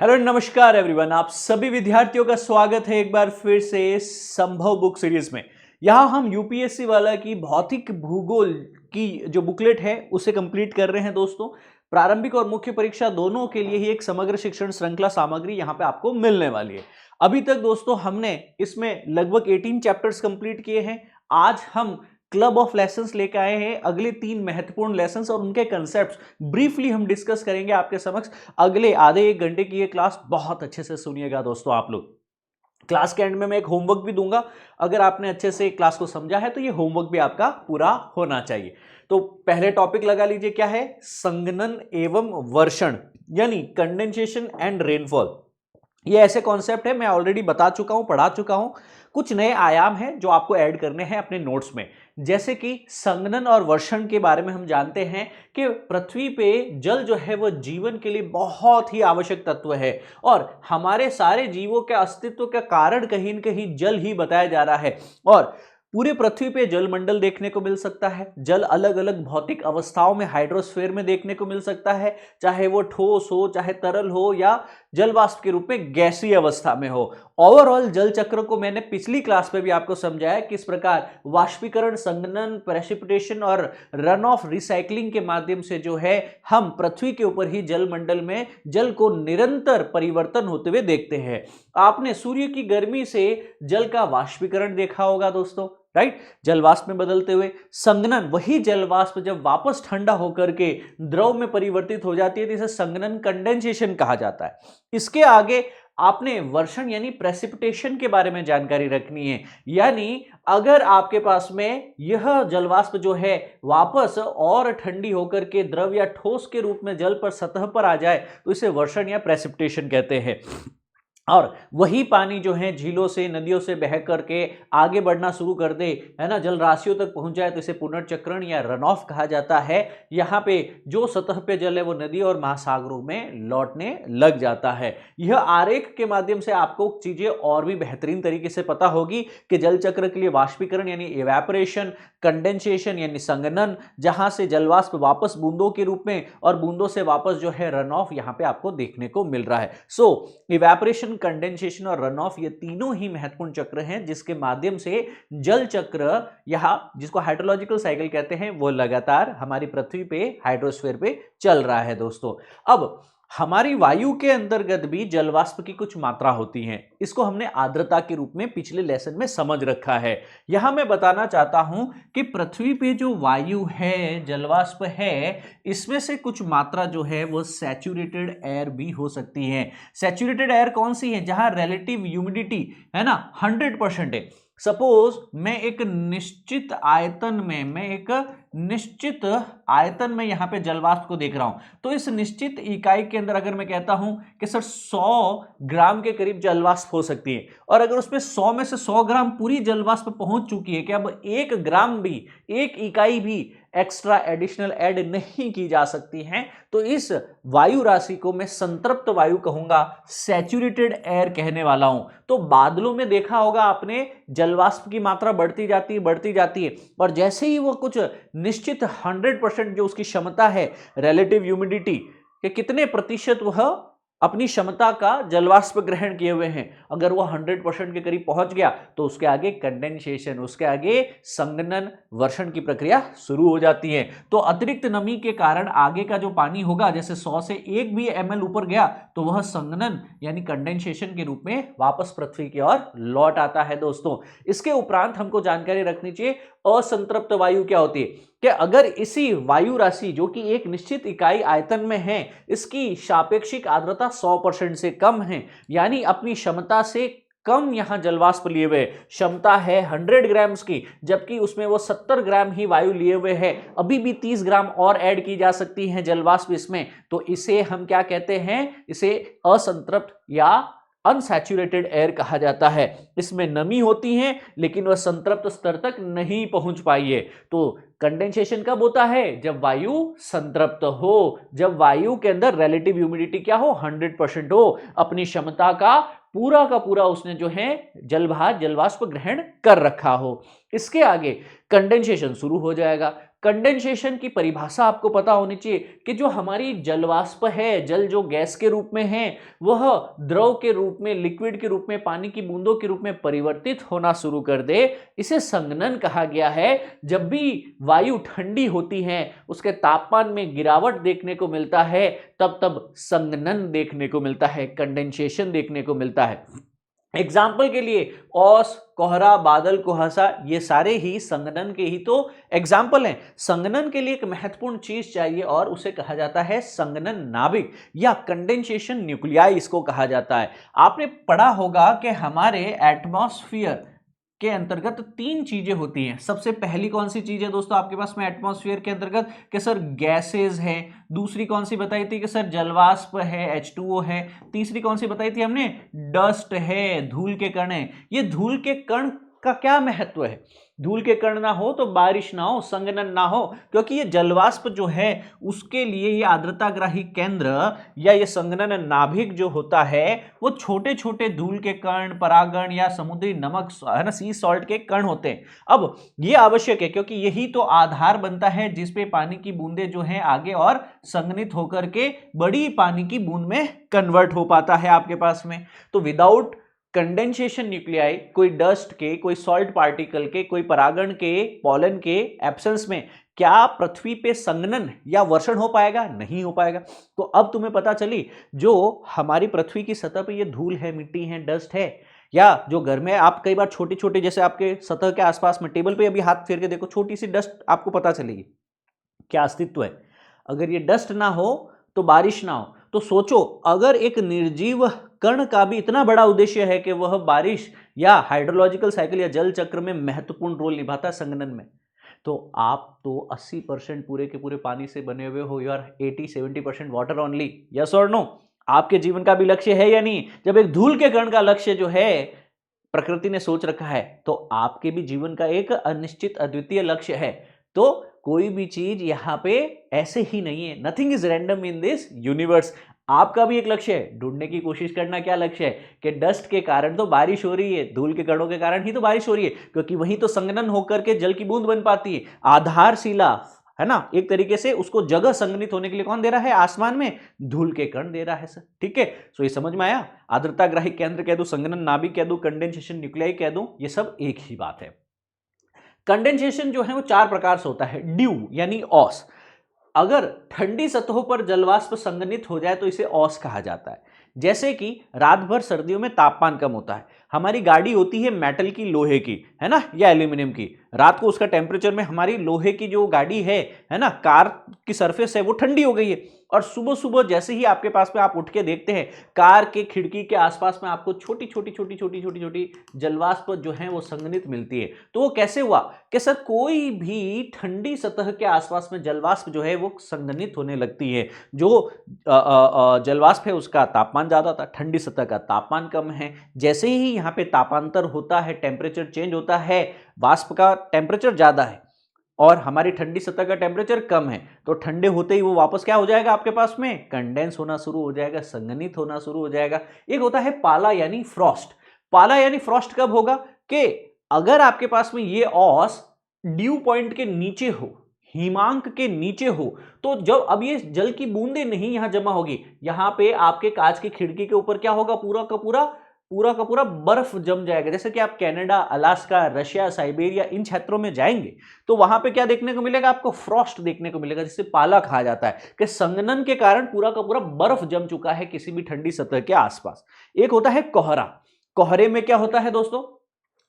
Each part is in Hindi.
हेलो नमस्कार एवरीवन, आप सभी विद्यार्थियों का स्वागत है एक बार फिर से संभव बुक सीरीज में। यहाँ हम यूपीएससी वाला की भौतिक भूगोल की जो बुकलेट है उसे कंप्लीट कर रहे हैं दोस्तों। प्रारंभिक और मुख्य परीक्षा दोनों के लिए ही एक समग्र शिक्षण श्रृंखला सामग्री यहाँ पे आपको मिलने वाली है। अभी तक दोस्तों हमने इसमें लगभग 18 चैप्टर्स कंप्लीट किए हैं। आज हम क्लब ऑफ लेसन्स लेकर आए हैं, अगले 3 महत्वपूर्ण लेसन्स और उनके कंसेप्ट्स ब्रीफली हम डिस्कस करेंगे आपके समक्ष। अगले आधे एक घंटे की ये क्लास बहुत अच्छे से सुनिएगा दोस्तों। आप लोग क्लास के एंड में मैं एक होमवर्क भी दूंगा, अगर आपने अच्छे से क्लास को समझा है तो ये होमवर्क भी आपका पूरा होना चाहिए। तो पहले टॉपिक लगा लीजिए, क्या है? संघनन एवं वर्षण यानी कंडेंसेशन एंड रेनफॉल। ये ऐसे कॉन्सेप्ट है, मैं ऑलरेडी बता चुका हूं, पढ़ा चुका हूं। कुछ नए आयाम हैं जो आपको ऐड करने हैं अपने नोट्स में, जैसे कि संघनन और वर्षण के बारे में हम जानते हैं कि पृथ्वी पे जल जो है वो जीवन के लिए बहुत ही आवश्यक तत्व है और हमारे सारे जीवों के अस्तित्व का कारण कहीं न कहीं जल ही बताया जा रहा है। और पूरे पृथ्वी पे जल मंडल देखने को मिल सकता है। जल अलग अलग भौतिक अवस्थाओं में हाइड्रोस्फीयर में देखने को मिल सकता है, चाहे वो ठोस हो, चाहे तरल हो या जल वाष्प के रूप में गैसीय अवस्था में हो। ओवरऑल जल चक्र को मैंने पिछली क्लास में भी आपको समझाया किस प्रकार वाष्पीकरण, संघनन, प्रेसिपिटेशन और रन ऑफ रिसाइकलिंग के माध्यम से जो है हम पृथ्वी के ऊपर ही जल मंडल में जल को निरंतर परिवर्तन होते हुए देखते हैं। आपने सूर्य की गर्मी से जल का वाष्पीकरण देखा होगा दोस्तों, राइट? जल वाष्प में बदलते हुए। संघनन, वही जल वाष्प जब वापस ठंडा होकर के द्रव में परिवर्तित हो जाती है तो इसे संघनन, कंडेंसेशन कहा जाता है। इसके आगे आपने वर्षण यानी प्रेसिपिटेशन के बारे में जानकारी रखनी है, यानी अगर आपके पास में यह जलवाष्प जो है वापस और ठंडी होकर के द्रव या ठोस के रूप में जल पर सतह पर आ जाए तो इसे वर्षण या प्रेसिपिटेशन कहते हैं। और वही पानी जो है झीलों से, नदियों से बह करके आगे बढ़ना शुरू कर दे, है ना, जल राशियों तक पहुंच जाए तो इसे पुनर्चक्रण या रन ऑफ कहा जाता है। यहाँ पे जो सतह पे जल है वो नदी और महासागरों में लौटने लग जाता है। यह आरेख के माध्यम से आपको चीजें और भी बेहतरीन तरीके से पता होगी कि जल चक्र के लिए वाष्पीकरण यानी इवेपोरेशन, कंडेंसेशन यानी संघनन, जहां से जलवाष्प वापस बूंदों के रूप में और बूंदों से वापस जो है रन ऑफ यहाँ पे आपको देखने को मिल रहा है। सो इवेपोरेशन, कंडेंसेशन और रन ऑफ ये तीनों ही महत्वपूर्ण चक्र हैं जिसके माध्यम से जल चक्र, यहां जिसको हाइड्रोलॉजिकल साइकिल कहते हैं, वो लगातार हमारी पृथ्वी पे हाइड्रोस्फीयर पे चल रहा है दोस्तों। अब हमारी वायु के अंतर्गत भी जलवाष्प की कुछ मात्रा होती है, इसको हमने आर्द्रता के रूप में पिछले लेसन में समझ रखा है। यहां मैं बताना चाहता हूं कि पृथ्वी पे जो वायु है, जलवाष्प है, इसमें से कुछ मात्रा जो है वो सैचुरेटेड एयर भी हो सकती है। सैचुरेटेड एयर कौन सी है? जहां रिलेटिव ह्यूमिडिटी है ना 100% है। सपोज मैं एक निश्चित आयतन में यहां पे जलवाष्प को देख रहा हूं, तो इस निश्चित इकाई के अंदर अगर मैं कहता हूं कि सर 100 ग्राम के करीब जलवाष्प हो सकती है, और अगर उसमें 100 में से 100 ग्राम पूरी जलवाष्प पहुंच चुकी है कि अब 1 ग्राम भी, 1 इकाई भी एक्स्ट्रा एडिशनल ऐड नहीं की जा सकती है, तो इस वायु राशि को मैं संतृप्त वायु कहूंगा, सैचुरेटेड एयर कहने वाला हूं। तो बादलों में देखा होगा आपने, जलवाष्प की मात्रा बढ़ती जाती है और जैसे ही वो कुछ निश्चित 100% जो उसकी क्षमता है, रिलेटिव ह्यूमिडिटी के कितने प्रतिशत वह अपनी क्षमता का जलवाष्प ग्रहण किए हुए हैं, अगर वो 100% के करीब पहुंच गया तो उसके आगे कंडेंसेशन, उसके आगे संघनन, वर्षण की प्रक्रिया शुरू हो जाती है। तो अतिरिक्त नमी के कारण आगे का जो पानी होगा, जैसे 100 से 1 भी ml ऊपर गया तो वह संघनन यानी कंडेंसेशन के रूप में वापस पृथ्वी की ओर लौट आता है दोस्तों। इसके उपरांत हमको जानकारी रखनी चाहिए असंतृप्त वायु क्या होती है, कि अगर इसी वायु राशि जो कि एक निश्चित इकाई आयतन में है, इसकी सापेक्षिक आर्द्रता 100% से कम है, यानी अपनी क्षमता से कम यहां जलवाष्प लिए हुए, क्षमता है 100 ग्राम्स की जबकि उसमें वो 70 ग्राम ही वायु लिए हुए है, अभी भी 30 ग्राम और ऐड की जा सकती है जलवाष्प इसमें, तो इसे हम क्या कहते हैं? इसे असंतृप्त या अनसैचुरेटेड एयर कहा जाता है। इसमें नमी होती है लेकिन वह संतृप्त स्तर तक नहीं पहुंच पाई है। तो कंडेंसेशन कब होता है? जब वायु संतृप्त हो, जब वायु के अंदर रिलेटिव ह्यूमिडिटी क्या हो, 100% हो, अपनी क्षमता का पूरा उसने जो है जलवाष्प ग्रहण कर रखा हो। इसके आगे कंडेंसेशन शुरू हो जाएगा। कंडेंसेशन की परिभाषा आपको पता होनी चाहिए कि जो हमारी जलवाष्प है, जल जो गैस के रूप में है, वह द्रव के रूप में, लिक्विड के रूप में, पानी की बूंदों के रूप में परिवर्तित होना शुरू कर दे, इसे संघनन कहा गया है। जब भी वायु ठंडी होती है, उसके तापमान में गिरावट देखने को मिलता है, तब तब संघनन देखने को मिलता है, कंडेंसेशन देखने को मिलता है। एग्जाम्पल के लिए ओस, कोहरा, बादल, कुहासा, ये सारे ही संघनन के ही तो एग्जाम्पल हैं। संघनन के लिए एक महत्वपूर्ण चीज चाहिए और उसे कहा जाता है संघनन नाभिक या कंडेंसेशन न्यूक्लियाई, इसको कहा जाता है। आपने पढ़ा होगा कि हमारे एटमॉस्फेयर के अंतर्गत तीन चीजें होती हैं। सबसे पहली कौन सी चीज है दोस्तों आपके पास में एटमॉस्फेयर के अंतर्गत? कि सर गैसेज है। दूसरी कौन सी बताई थी? कि सर जलवाष्प है, H2O है। तीसरी कौन सी बताई थी हमने? डस्ट है, धूल के कण है। ये धूल के कण का क्या महत्व है? धूल के कण ना हो तो बारिश ना हो, संघनन ना हो, क्योंकि ये जलवाष्प जो है उसके लिए ये आर्द्रताग्राही केंद्र या ये संघनन नाभिक जो होता है वो छोटे छोटे धूल के कण, परागण या समुद्री नमक है ना, सी सॉल्ट के कण होते हैं। अब ये आवश्यक है क्योंकि यही तो आधार बनता है जिसपे पानी की बूंदें जो है आगे और संघनित होकर के बड़ी पानी की बूंद में कन्वर्ट हो पाता है आपके पास में। तो विदाउट कंडेंसेशन न्यूक्लियाई, कोई डस्ट के, कोई सॉल्ट पार्टिकल के, कोई परागण के, पॉलन के एब्सेंस में क्या पृथ्वी पे संघनन या वर्षण हो पाएगा? नहीं हो पाएगा। तो अब तुम्हें पता चली जो हमारी पृथ्वी की सतह पे ये धूल है, मिट्टी है, डस्ट है, या जो घर में आप कई बार छोटी छोटी, जैसे आपके सतह के आसपास में टेबल पे अभी हाथ फेर के देखो, छोटी सी डस्ट आपको पता चलेगी, क्या अस्तित्व है। अगर ये डस्ट ना हो तो बारिश ना हो। तो सोचो अगर एक निर्जीव कण का भी इतना बड़ा उद्देश्य है कि वह बारिश या हाइड्रोलॉजिकल साइकिल या जल चक्र में महत्वपूर्ण रोल निभाता है संघनन में, तो आप तो 80% पूरे के पूरे पानी से बने हुए हो, यार 80-70% वाटर ओनली। यस और नो? आपके जीवन का भी लक्ष्य है या नहीं? जब एक धूल के कण का लक्ष्य जो है प्रकृति ने सोच रखा है, तो आपके भी जीवन का एक अनिश्चित अद्वितीय लक्ष्य है। तो कोई भी चीज यहां पे ऐसे ही नहीं है, nothing is random in this universe. आपका भी एक लक्ष्य है, ढूंढने की कोशिश करना। क्या लक्ष्य है? कि डस्ट के कारण तो बारिश हो रही है, धूल के कणों के कारण ही तो बारिश हो रही है, क्योंकि वहीं तो संघनन होकर के जल की बूंद बन पाती है। आधारशिला है ना, एक तरीके से उसको जगह संघनित होने के लिए कौन दे रहा है? आसमान में धूल के कण दे रहा है सर। ठीक है, सो ये समझ में आया? आर्द्रताग्राही केंद्र कह दो, संघनन नाभिक कह दो, कंडेंसेशन न्यूक्लियाई कह दो, ये सब एक ही बात है। कंडेंसेशन जो है वो चार प्रकार से होता है। ड्यू यानी ओस, अगर ठंडी सतहों पर जलवाष्प संघनित हो जाए तो इसे ओस कहा जाता है। जैसे कि रात भर सर्दियों में तापमान कम होता है, हमारी गाड़ी होती है मेटल की, लोहे की, है ना, या एल्यूमिनियम की, रात को उसका टेम्परेचर में हमारी लोहे की जो गाड़ी है ना, कार की सरफेस है वो ठंडी हो गई है, और सुबह सुबह जैसे ही आपके पास में आप उठ के देखते हैं, कार के खिड़की के आसपास में आपको छोटी छोटी छोटी छोटी छोटी छोटी जलवाष्प जो है वो संघनित मिलती है। तो वो कैसे हुआ? कि सर कोई भी ठंडी सतह के आसपास में जलवाष्प जो है वो संघनित होने लगती है। जो जलवाष्प है उसका तापमान ज्यादा था, ठंडी सतह का तापमान कम है। जैसे ही यहाँ पे तापांतर होता है, टेम्परेचर चेंज होता है, वाष्प का टेम्परेचर ज्यादा है और हमारी ठंडी सतह का टेम्परेचर कम है, तो ठंडे होते ही वो वापस क्या हो जाएगा? आपके पास में कंडेंस होना शुरू हो जाएगा, संघनित होना शुरू हो जाएगा। एक होता है पाला यानी फ्रॉस्ट। पाला यानी फ्रॉस्ट कब होगा? कि अगर आपके पास में ये ओस ड्यू पॉइंट के नीचे हो, हिमांक के नीचे हो, तो जब अब ये जल की बूंदें नहीं यहां जमा होगी, यहां पे आपके कांच की खिड़की के ऊपर क्या होगा? पूरा का पूरा बर्फ जम जाएगा। जैसे कि आप कनाडा, अलास्का, रशिया, साइबेरिया इन क्षेत्रों में जाएंगे तो वहां पे क्या देखने को मिलेगा? आपको फ्रॉस्ट देखने को मिलेगा, जिसे पाला कहा जाता है, कि संघनन के कारण पूरा का पूरा बर्फ जम चुका है किसी भी ठंडी सतह के आसपास। एक होता है कोहरा। कोहरे में क्या होता है दोस्तों?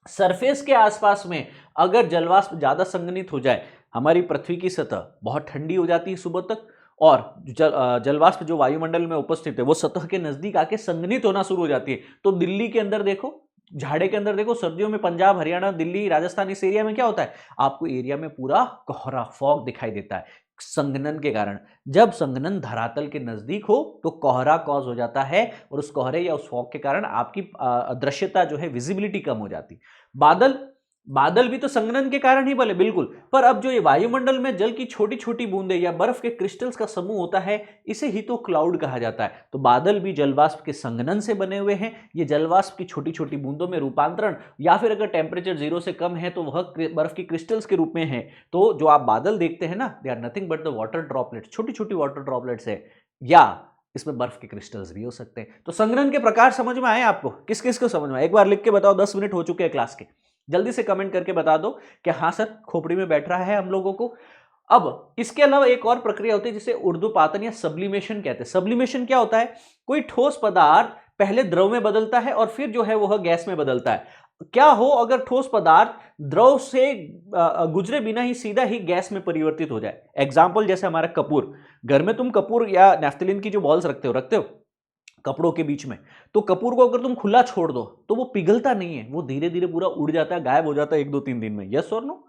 सरफेस के आसपास में अगर जलवाष्प ज्यादा संघनित हो जाए, हमारी पृथ्वी की सतह बहुत ठंडी हो जाती है सुबह तक, और जलवाष्प जो वायुमंडल में उपस्थित है वो सतह के नजदीक आके संघनित होना शुरू हो जाती है। तो दिल्ली के अंदर देखो, झाड़े के अंदर देखो, सर्दियों में पंजाब, हरियाणा, दिल्ली, राजस्थान, इस एरिया में क्या होता है? आपको एरिया में पूरा कोहरा, फॉग दिखाई देता है संघनन के कारण। जब संघनन धरातल के नजदीक हो तो कोहरा कॉज हो जाता है, और उस कोहरे या उस फॉग के कारण आपकी दृश्यता जो है, विजिबिलिटी कम हो जाती। बादल, बादल भी तो संघनन के कारण ही बने, बिल्कुल। पर अब जो ये वायुमंडल में जल की छोटी छोटी बूंदें या बर्फ के क्रिस्टल्स का समूह होता है, इसे ही तो क्लाउड कहा जाता है। तो बादल भी जलवाष्प के संघनन से बने हुए हैं। ये जलवाष्प की छोटी छोटी बूंदों में रूपांतरण, या फिर अगर टेम्परेचर 0 से कम है तो वह बर्फ की क्रिस्टल्स के रूप में है। तो जो आप बादल देखते हैं ना, they are nothing but the water droplets, छोटी छोटी वाटर ड्रॉपलेट्स है, या इसमें बर्फ के क्रिस्टल्स भी हो सकते हैं। तो संघनन के प्रकार समझ में आए आपको? किस किस को समझ में आए? एक बार लिख के बताओ, 10 मिनट हो चुके हैं क्लास के। जल्दी से कमेंट करके बता दो कि हाँ सर, खोपड़ी में बैठ रहा है हम लोगों को। अब इसके अलावा एक और प्रक्रिया होती है जिसे ऊर्ध्वपातन या सब्लिमेशन कहते हैं। सब्लिमेशन क्या होता है? कोई ठोस पदार्थ पहले द्रव में बदलता है और फिर जो है वह गैस में बदलता है। क्या हो अगर ठोस पदार्थ द्रव से गुजरे बिना ही सीधा ही गैस में परिवर्तित हो जाए? एग्जाम्पल जैसे हमारा कपूर। घर में तुम कपूर या नैफ्थलीन की जो बॉल्स रखते हो कपड़ों के बीच में, तो कपूर को अगर तुम खुला छोड़ दो तो वो पिघलता नहीं है, वो धीरे धीरे पूरा उड़ जाता है, गायब हो जाता है 1 2 3 दिन में। यस और नो?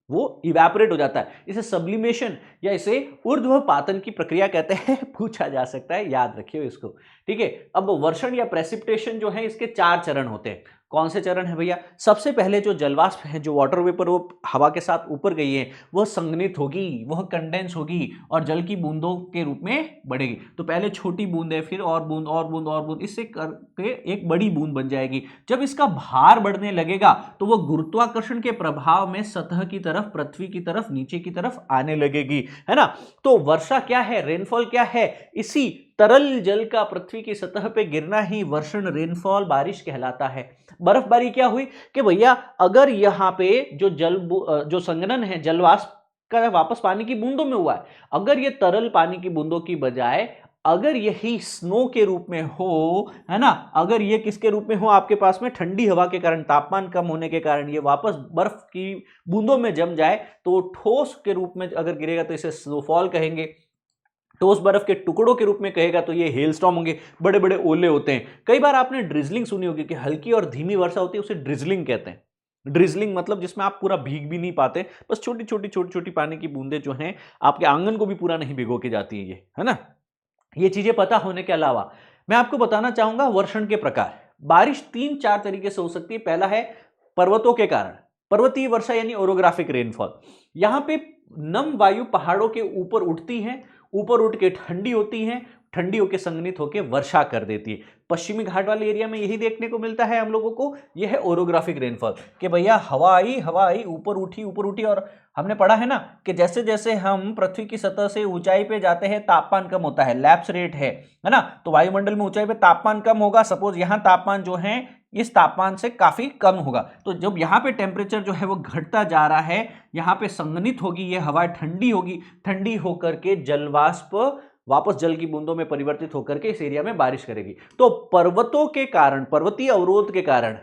वो इवेपोरेट हो जाता है। इसे सब्लिमेशन या इसे ऊर्ध्वपातन की प्रक्रिया कहते हैं। पूछा जा सकता है, याद रखिए इसको। ठीक है। अब वर्षण या प्रेसिपिटेशन जो है, इसके 4 चरण होते हैं। कौन से चरण है भैया? सबसे पहले जो जलवाष्प है, जो वाटर वेपर वो हवा के साथ ऊपर गई है, वह संघनित होगी, वह कंडेंस होगी और जल की बूंदों के रूप में बढ़ेगी। तो पहले छोटी बूंद है, फिर और बूंद और बूंद और बूंद, इससे करके एक बड़ी बूंद बन जाएगी। जब इसका भार बढ़ने लगेगा तो वह गुरुत्वाकर्षण के प्रभाव में सतह की तरफ, पृथ्वी की तरफ, नीचे की तरफ आने लगेगी, है ना। तो वर्षा क्या है, रेनफॉल क्या है? इसी तरल जल का पृथ्वी की सतह पे गिरना ही वर्षण, रेनफॉल, बारिश कहलाता है। बर्फबारी क्या हुई कि भैया अगर यहां पे जो संघनन है जलवाष्प का वापस पानी की बूंदों में हुआ है, अगर ये तरल पानी की बूंदों की बजाय अगर यही स्नो के रूप में हो, है ना, अगर ये किसके रूप में हो आपके पास में, ठंडी हवा के कारण, तापमान कम होने के कारण ये वापस बर्फ की बूंदों में जम जाए, तो ठोस के रूप में अगर गिरेगा तो इसे स्नोफॉल कहेंगे। ठोस बर्फ के टुकड़ों के रूप में कहेगा तो ये हेलस्टॉर्म होंगे, बड़े बड़े ओले होते हैं। कई बार आपने ड्रिजलिंग सुनी होगी कि हल्की और धीमी वर्षा होती है, उसे ड्रिजलिंग कहते हैं। ड्रिजलिंग मतलब जिसमें आप पूरा भीग भी नहीं पाते, बस छोटी छोटी छोटी छोटी पानी की बूंदें जो हैं आपके आंगन को भी पूरा नहीं भिगो के जाती है, ये है ना। ये चीजें पता होने के अलावा मैं आपको बताना चाहूंगा वर्षण के प्रकार। बारिश 3 4 तरीके से हो सकती है। पहला है पर्वतों के कारण, पर्वतीय वर्षा यानी ओरोग्राफिक रेनफॉल। यहां पे नम वायु पहाड़ों के ऊपर उठती है, ऊपर उठ के ठंडी होती है, ठंडी होकर संघनित होकर वर्षा कर देती है। पश्चिमी घाट वाले एरिया में यही देखने को मिलता है हम लोगों को। यह है ओरोग्राफिक रेनफॉल कि भैया हवा आई, ऊपर उठी। और हमने पढ़ा है ना कि जैसे जैसे हम पृथ्वी की सतह से ऊंचाई पे जाते हैं तापमान कम होता है, लैप्स रेट है ना। तो वायुमंडल में ऊंचाई पे तापमान कम होगा। सपोज यहां तापमान जो है इस तापमान से काफी कम होगा, तो जब यहां पे टेम्परेचर जो है वो घटता जा रहा है, यहां पे संघनित होगी ये हवा, ठंडी होगी, ठंडी होकर के जलवाष्प वापस जल की बूंदों में परिवर्तित होकर के इस एरिया में बारिश करेगी। तो पर्वतों के कारण, पर्वतीय अवरोध के कारण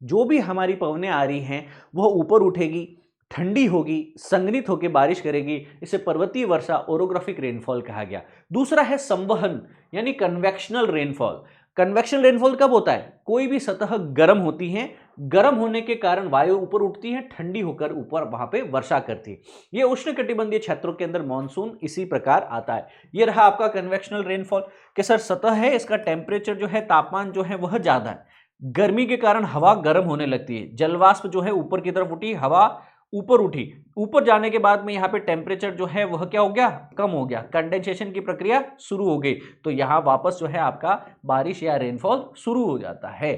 जो भी हमारी पवनें आ रही हैं वह ऊपर उठेगी, ठंडी होगी, संघनित होकर बारिश करेगी। इसे पर्वतीय वर्षा, ओरोग्राफिक रेनफॉल कहा गया। दूसरा है संवहन यानी कन्वेक्शनल रेनफॉल। कन्वेक्शन रेनफॉल कब होता है? कोई भी सतह गर्म होती है, गर्म होने के कारण वायु ऊपर उठती है, ठंडी होकर ऊपर वहां पे वर्षा करती है। ये उष्णकटिबंधीय क्षेत्रों के अंदर मानसून इसी प्रकार आता है। ये रहा आपका कन्वेक्शनल रेनफॉल कि सर सतह है, इसका टेम्परेचर जो है, तापमान जो है वह ज्यादा है, गर्मी के कारण हवा गर्म होने लगती है, जलवाष्प जो है ऊपर की तरफ उठी, हवा ऊपर उठी, ऊपर जाने के बाद में यहाँ पे टेम्परेचर जो है वह क्या हो गया, कम हो गया, कंडेंसेशन की प्रक्रिया शुरू हो गई, तो यहाँ वापस जो है आपका बारिश या रेनफॉल शुरू हो जाता है।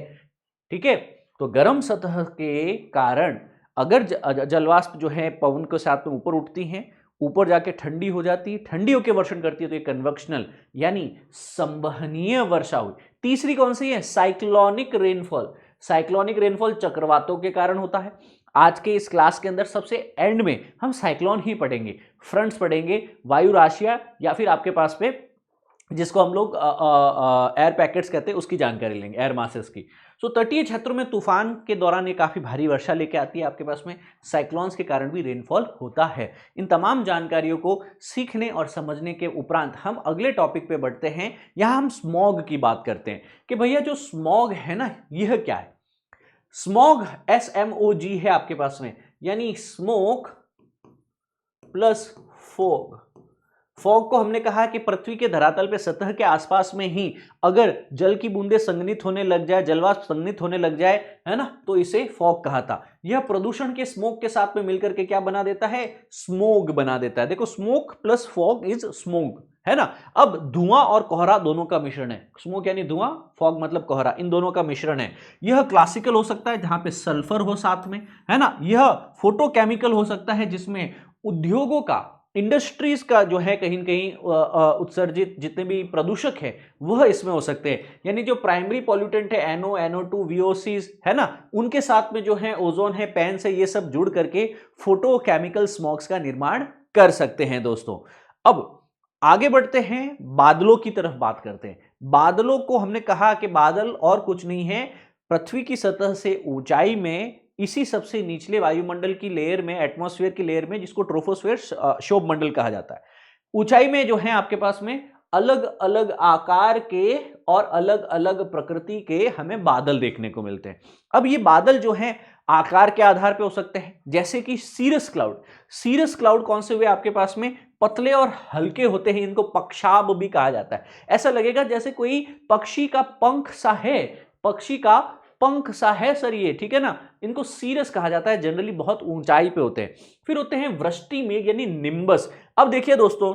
ठीक है। तो गर्म सतह के कारण अगर जलवाष्प जो है पवन के साथ में ऊपर उठती हैं, ऊपर जाके ठंडी हो जाती है, ठंडी होकर वर्षण करती है, तो ये कन्वेक्शनल यानी संवहनीय वर्षा हुई। तीसरी कौन सी है? Cyclonic rainfall. साइक्लोनिक रेनफॉल चक्रवातों के कारण होता है। आज के इस क्लास के अंदर सबसे एंड में हम साइक्लोन ही पढ़ेंगे, फ्रंट्स पढ़ेंगे, वायु राशियां, या फिर आपके पास पे जिसको हम लोग एयर पैकेट्स कहते हैं उसकी जानकारी लेंगे, एयर मासेस की। सो तटीय क्षेत्रों में तूफान के दौरान ये काफी भारी वर्षा लेके आती है आपके पास में, साइक्लोन्स के कारण भी रेनफॉल होता है। इन तमाम जानकारियों को सीखने और समझने के उपरांत हम अगले टॉपिक पे बढ़ते हैं। यहां हम स्मॉग की बात करते हैं कि भैया जो स्मॉग है ना, यह क्या है? स्मॉग SMOG है आपके पास में, यानी स्मोक प्लस फोग। फॉग को हमने कहा कि पृथ्वी के धरातल पे सतह के आसपास में ही अगर जल की बूंदें संघनित होने लग जाए, जलवाष्प संघनित होने लग जाए, है ना, तो इसे फॉग कहा था। यह प्रदूषण के स्मोक के साथ में मिलकर के क्या बना देता है, स्मोग बना देता है। देखो smoke plus fog is smog, है ना। अब धुआं और कोहरा दोनों का मिश्रण है, स्मोक यानी धुआं, फॉग मतलब कोहरा, इन दोनों का मिश्रण है। यह क्लासिकल हो सकता है जहां पे सल्फर हो साथ में, है ना। यह फोटोकेमिकल हो सकता है जिसमें उद्योगों का, इंडस्ट्रीज का जो है कहीं न कहीं उत्सर्जित जितने भी प्रदूषक है वह इसमें हो सकते हैं। यानी जो प्राइमरी पॉल्यूटेंट है NO, NO2, VOCs, है ना, उनके साथ में जो है ओजोन है, पेंस है, ये सब जुड़ करके फोटोकेमिकल स्मॉग्स का निर्माण कर सकते हैं दोस्तों। अब आगे बढ़ते हैं, बादलों की तरफ बात करते हैं। बादलों को हमने कहा कि बादल और कुछ नहीं है, पृथ्वी की सतह से ऊंचाई में इसी सबसे निचले वायुमंडल की लेयर में, एटमॉस्फेयर की लेयर में, जिसको ट्रोपोस्फेयर क्षोभ मंडल कहा जाता है, ऊंचाई में जो है आपके पास में अलग अलग आकार के और अलग अलग प्रकृति के हमें बादल देखने को मिलते हैं। अब ये बादल जो हैं आकार के आधार पे हो सकते हैं, जैसे कि सीरस क्लाउड। सीरस क्लाउड कौन से हुए आपके पास में, पतले और हल्के होते हैं, इनको पक्षाब भी कहा जाता है। ऐसा लगेगा जैसे कोई पक्षी का पंख सा है, पक्षी का पंख सा है सर ये, ठीक है ना। इनको सीरस कहा जाता है, जनरली बहुत ऊंचाई पे होते हैं। फिर होते हैं वृष्टि मेघ यानी निम्बस। अब देखिए दोस्तों,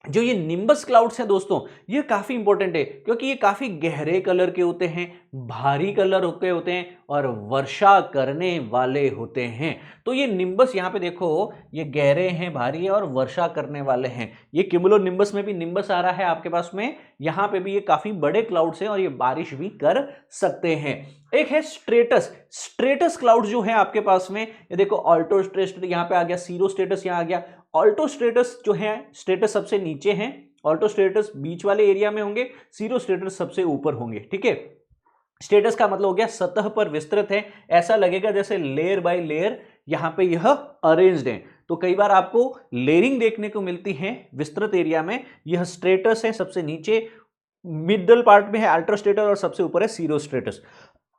जो ये निम्बस क्लाउड्स हैं दोस्तों, ये काफी इंपॉर्टेंट है क्योंकि ये काफी गहरे कलर के होते हैं, भारी कलर के होते हैं और वर्षा करने वाले होते हैं। तो ये निम्बस यहाँ पे देखो, ये गहरे हैं, भारी है और वर्षा करने वाले हैं। ये क्यूमुलो निम्बस में भी निम्बस आ रहा है आपके पास में, यहाँ पे भी ये काफी बड़े क्लाउड्स हैं और ये बारिश भी कर सकते हैं। एक है स्ट्रेटस। स्ट्रेटस क्लाउड जो है आपके पास में, ये देखो ऑल्टो स्ट्रेटस यहाँ पे आ गया, सीरो स्टेटस यहाँ आ गया। ऑल्टो स्ट्रेटस जो है, स्टेटस सबसे नीचे हैं, ऑल्टो स्ट्रेटस बीच वाले एरिया में होंगे, सीरो स्ट्रेटस सबसे ऊपर होंगे, ठीक है। स्टेटस का मतलब हो गया सतह पर विस्तृत है, ऐसा लगेगा जैसे लेयर बाय लेयर यहां पे यह अरेंज्ड है। तो कई बार आपको लेयरिंग देखने को मिलती है विस्तृत एरिया में। यह स्ट्रेटस है, सबसे नीचे मिडल पार्ट में है अल्ट्रा स्ट्रेटस और सबसे ऊपर है सीरो स्ट्रेटस।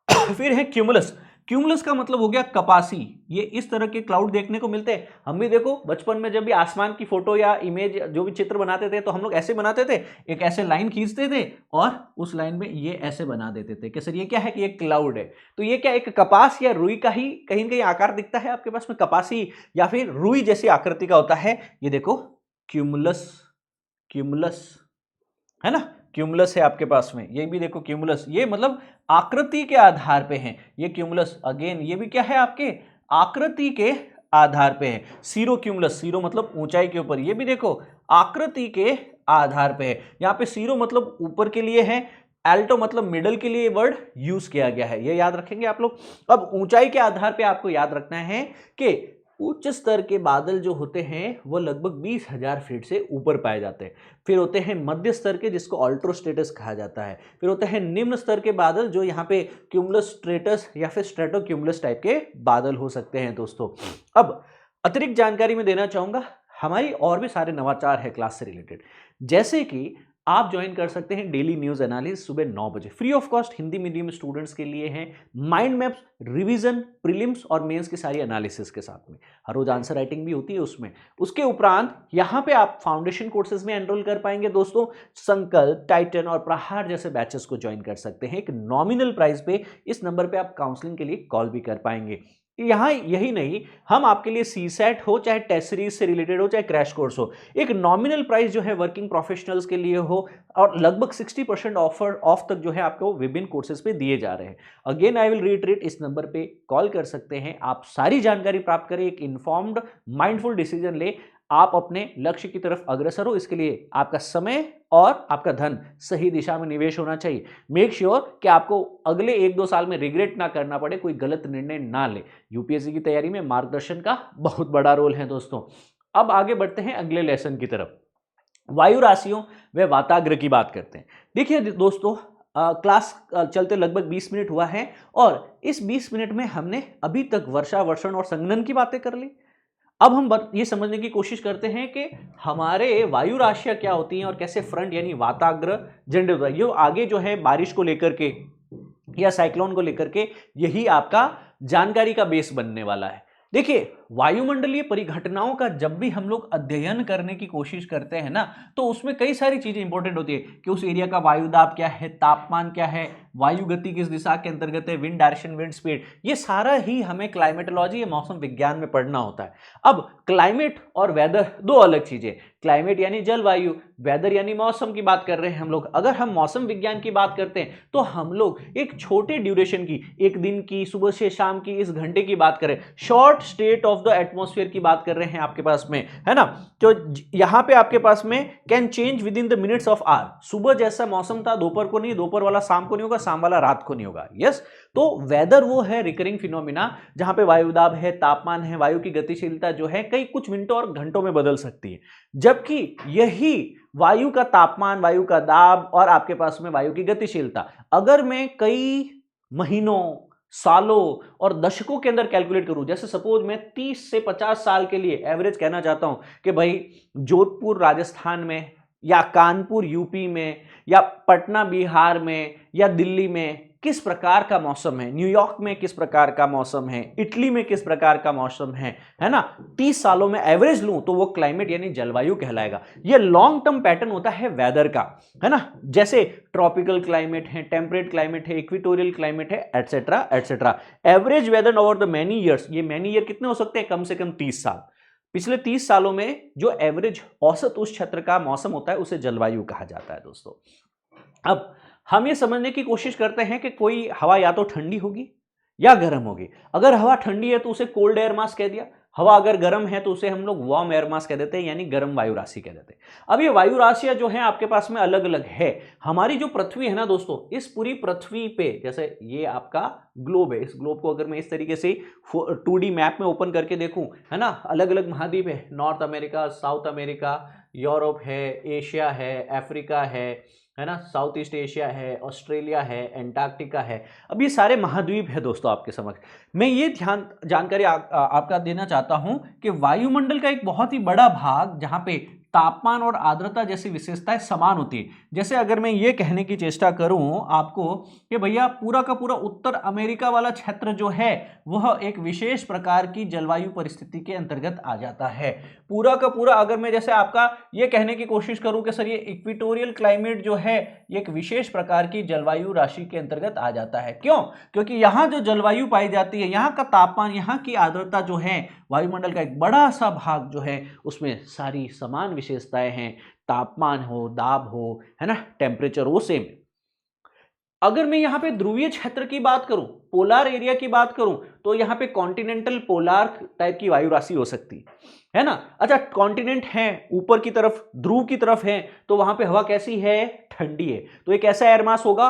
फिर है क्यूमुलस। क्यूमुलस का मतलब हो गया कपासी। ये इस तरह के क्लाउड देखने को मिलते हैं। हम भी देखो बचपन में जब भी आसमान की फोटो या इमेज जो भी चित्र बनाते थे तो हम लोग ऐसे बनाते थे, एक ऐसे लाइन खींचते थे और उस लाइन में ये ऐसे बना देते थे कि सर ये क्या है, कि ये क्लाउड है। तो ये क्या एक कपास या रुई का ही कहीं ना कहीं आकार दिखता है आपके पास में, कपासी या फिर रुई जैसी आकृति का होता है। ये देखो क्यूमुलस, क्यूमुलस, है ना, क्यूमुलस है आपके पास में। ये भी देखो क्यूमुलस, ये मतलब आकृति के आधार पे है ये क्यूमुलस। अगेन ये भी क्या है, आपके आकृति के आधार पे है। सीरो क्यूमुलस, सीरो मतलब ऊंचाई के ऊपर, ये भी देखो आकृति के आधार पे है। यहाँ पे सीरो मतलब ऊपर के लिए है, एल्टो मतलब मिडल के लिए वर्ड यूज किया गया है, ये याद रखेंगे आप लोग। अब ऊंचाई के आधार पे आपको याद रखना है कि उच्च स्तर के बादल जो होते हैं वो लगभग 20,000 फीट से ऊपर पाए जाते हैं। फिर होते हैं मध्य स्तर के, जिसको ऑल्ट्रो स्ट्रेटस कहा जाता है। फिर होते हैं निम्न स्तर के बादल, जो यहाँ पे क्यूमुलस स्ट्रेटस या फिर स्ट्रेटो क्यूमुलस टाइप के बादल हो सकते हैं दोस्तों। अब अतिरिक्त जानकारी मैं देना चाहूंगा, हमारी और भी सारे नवाचार है क्लास से रिलेटेड, जैसे कि आप ज्वाइन कर सकते हैं डेली न्यूज एनालिसिस सुबह 9 बजे, free of cost, Hindi medium students के लिए है। माइंड मैप्स, रिवीजन, प्रीलिम्स और मेंस की सारी एनालिसिस के साथ में हर रोज आंसर राइटिंग भी होती है उसमें। उसके उपरांत यहाँ पे आप फाउंडेशन कोर्सेज में एनरोल कर पाएंगे दोस्तों। संकल्प, टाइटन और प्रहार जैसे बैचेस को ज्वाइन कर सकते हैं एक नॉमिनल प्राइस पे। इस नंबर पे आप काउंसलिंग के लिए कॉल भी कर पाएंगे। यहाँ यही नहीं, हम आपके लिए सीसेट हो, चाहे टेस्ट सीरीज से रिलेटेड हो, चाहे क्रैश कोर्स हो, एक नॉमिनल प्राइस जो है वर्किंग प्रोफेशनल्स के लिए हो, और लगभग 60% ऑफ तक जो है आपको विभिन्न कोर्सेज पे दिए जा रहे हैं। अगेन आई विल रिट्रीट, इस नंबर पे कॉल कर सकते हैं, आप सारी जानकारी प्राप्त करें, एक इन्फॉर्म्ड माइंडफुल डिसीजन ले, आप अपने लक्ष्य की तरफ अग्रसर हो। इसके लिए आपका समय और आपका धन सही दिशा में निवेश होना चाहिए। मेक श्योर कि आपको अगले 1-2 साल में रिग्रेट ना करना पड़े, कोई गलत निर्णय ना ले। यूपीएससी की तैयारी में मार्गदर्शन का बहुत बड़ा रोल है दोस्तों। अब आगे बढ़ते हैं अगले लेसन की तरफ, वायु राशियों व वाताग्र की बात करते हैं। देखिए दोस्तों, क्लास चलते लगभग 20 मिनट हुआ है और इस 20 मिनट में हमने अभी तक वर्षा, वर्षण और संघनन की बातें कर ली। अब हम ये समझने की कोशिश करते हैं कि हमारे वायु राशियां क्या होती हैं और कैसे फ्रंट यानी वाताग्र जनरेट होता है। ये आगे जो है बारिश को लेकर के या साइक्लोन को लेकर के, यही आपका जानकारी का बेस बनने वाला है। देखिए वायुमंडलीय परिघटनाओं का जब भी हम लोग अध्ययन करने की कोशिश करते हैं ना, तो उसमें कई सारी चीजें इंपॉर्टेंट होती है कि उस एरिया का वायु दाब क्या है, तापमान क्या है, वायु गति किस दिशा के अंतर्गत है, विंड डायरेक्शन, विंड स्पीड, ये सारा ही हमें क्लाइमेटोलॉजी या मौसम विज्ञान में पढ़ना होता है। अब क्लाइमेट और वेदर दो अलग चीजें, क्लाइमेट यानी जलवायु, वेदर यानी मौसम की बात कर रहे हैं हम लोग। अगर हम मौसम विज्ञान की बात करते हैं तो हम लोग एक छोटे ड्यूरेशन की, एक दिन की, सुबह से शाम की, इस घंटे की बात करें, short state of the atmosphere की बात कर रहे हैं आपके पास में, है ना। तो यहां पे आपके पास में can change within the minutes of hour. सुबह जैसा मौसम था दोपहर को नहीं, दोपहर वाला शाम को नहीं होगा, शाम वाला रात को नहीं होगा। यस, तो वेदर वो है रिकरिंग फिनोमिना जहां पे वायुदाब है, तापमान है, वायु की गतिशीलता जो है कई कुछ मिनटों और घंटों में बदल सकती है। जबकि यही वायु का तापमान, वायु का दाब और आपके पास में वायु की गतिशीलता अगर मैं कई महीनों, सालों और दशकों के अंदर कैलकुलेट करूं, जैसे सपोज मैं 30 से 50 साल के लिए एवरेज कहना चाहता हूं कि भाई जोधपुर राजस्थान में, या कानपुर यूपी में, या पटना बिहार में, या दिल्ली में किस प्रकार का मौसम है, न्यूयॉर्क में किस प्रकार का मौसम है, इटली में किस प्रकार का मौसम है ना, 30 सालों में एवरेज लूं तो वो क्लाइमेट यानी जलवायु कहलाएगा। ये लॉन्ग टर्म पैटर्न होता है वेदर का, है ना। जैसे ट्रॉपिकल क्लाइमेट है, टेम्परेट क्लाइमेट है, इक्वेटोरियल क्लाइमेट है, etcetera etcetera. Average weather over the many years, ये मेनी ईयर कितने हो सकते हैं, कम से कम 30 साल। पिछले 30 सालों में जो एवरेज औसत उस क्षेत्र का मौसम होता है उसे जलवायु कहा जाता है दोस्तों। अब हम ये समझने की कोशिश करते हैं कि कोई हवा या तो ठंडी होगी या गर्म होगी। अगर हवा ठंडी है तो उसे कोल्ड एयर मास कह दिया, हवा अगर गर्म है तो उसे हम लोग वार्म एयर मास कह देते हैं, यानी गर्म वायु राशि कह देते हैं। अब ये वायु राशियां जो हैं आपके पास में अलग अलग है। हमारी जो पृथ्वी है ना दोस्तों, इस पूरी पृथ्वी पे, जैसे ये आपका ग्लोब है, इस ग्लोब को अगर मैं इस तरीके से 2D मैप में ओपन करके देखूं, है ना, अलग अलग महाद्वीप है, north America, south America, Europe है, एशिया है, अफ्रीका है ना, साउथ ईस्ट एशिया है, ऑस्ट्रेलिया है, एंटार्क्टिका है। अब ये सारे महाद्वीप है दोस्तों आपके समक्ष। मैं ये जानकारी आपका देना चाहता हूं कि वायुमंडल का एक बहुत ही बड़ा भाग जहां पे तापमान और आर्द्रता जैसी विशेषताएं समान होती है। जैसे अगर मैं ये कहने की चेष्टा करूं आपको कि भैया पूरा का पूरा उत्तर अमेरिका वाला क्षेत्र जो है वह एक विशेष प्रकार की जलवायु परिस्थिति के अंतर्गत आ जाता है। पूरा का पूरा अगर मैं जैसे आपका ये कहने की कोशिश करूं कि सर ये इक्वेटोरियल क्लाइमेट जो है ये एक विशेष प्रकार की जलवायु राशि के अंतर्गत आ जाता है। क्यों? क्योंकि यहाँ जो जलवायु पाई जाती है, यहाँ का तापमान, यहाँ की आर्द्रता जो है, वायुमंडल का एक बड़ा सा भाग जो है उसमें सारी समान विशेषताएं हैं। तापमान हो, दाब हो, है ना, टेम्परेचर वो सेम। अगर मैं यहाँ पे ध्रुवीय क्षेत्र की बात करूं, पोलार एरिया की बात करूं, तो यहाँ पे कॉन्टिनेंटल पोलार टाइप की वायु राशि हो सकती है ना। अच्छा, कॉन्टिनेंट है, ऊपर की तरफ ध्रुव की तरफ है, तो वहां पे हवा कैसी है, ठंडी है, तो एक ऐसा एयर मास होगा,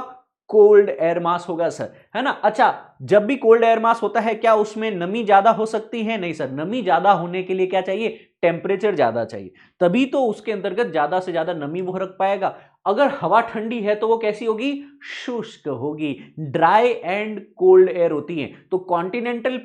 कोल्ड एयर मास होगा सर, है ना। अच्छा, जब भी कोल्ड एयर मास होता है क्या उसमें नमी ज्यादा हो सकती है? नहीं सर, नमी ज्यादा होने के लिए क्या चाहिए, टेम्परेचर ज्यादा चाहिए, तभी तो उसके अंतर्गत ज्यादा से ज्यादा नमी वो रख पाएगा। अगर हवा ठंडी है तो वो कैसी होगी, शुष्क होगी, ड्राई एंड कोल्ड एयर होती है। तो कॉन्टिनेंटल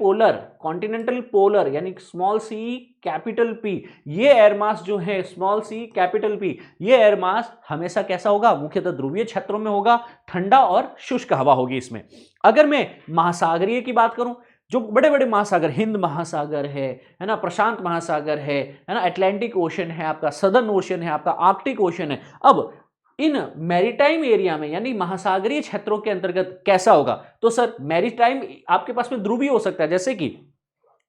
पोलर यानी स्मॉल सी कैपिटल पी, ये एयर मास जो है स्मॉल सी कैपिटल पी, ये एयर मास हमेशा कैसा होगा, मुख्यतः ध्रुवीय क्षेत्रों में होगा, ठंडा और शुष्क हवा होगी इसमें। अगर मैं महासागरीय की बात करूं, जो बड़े बड़े महासागर, हिंद महासागर है ना, प्रशांत महासागर है ना, अटलांटिक ओशन है आपका, सदर्न ओशन है आपका, आर्कटिक ओशन है। अब इन मैरीटाइम एरिया में यानी महासागरीय क्षेत्रों के अंतर्गत कैसा होगा, तो सर मैरीटाइम आपके पास में ध्रुवीय हो सकता है, जैसे कि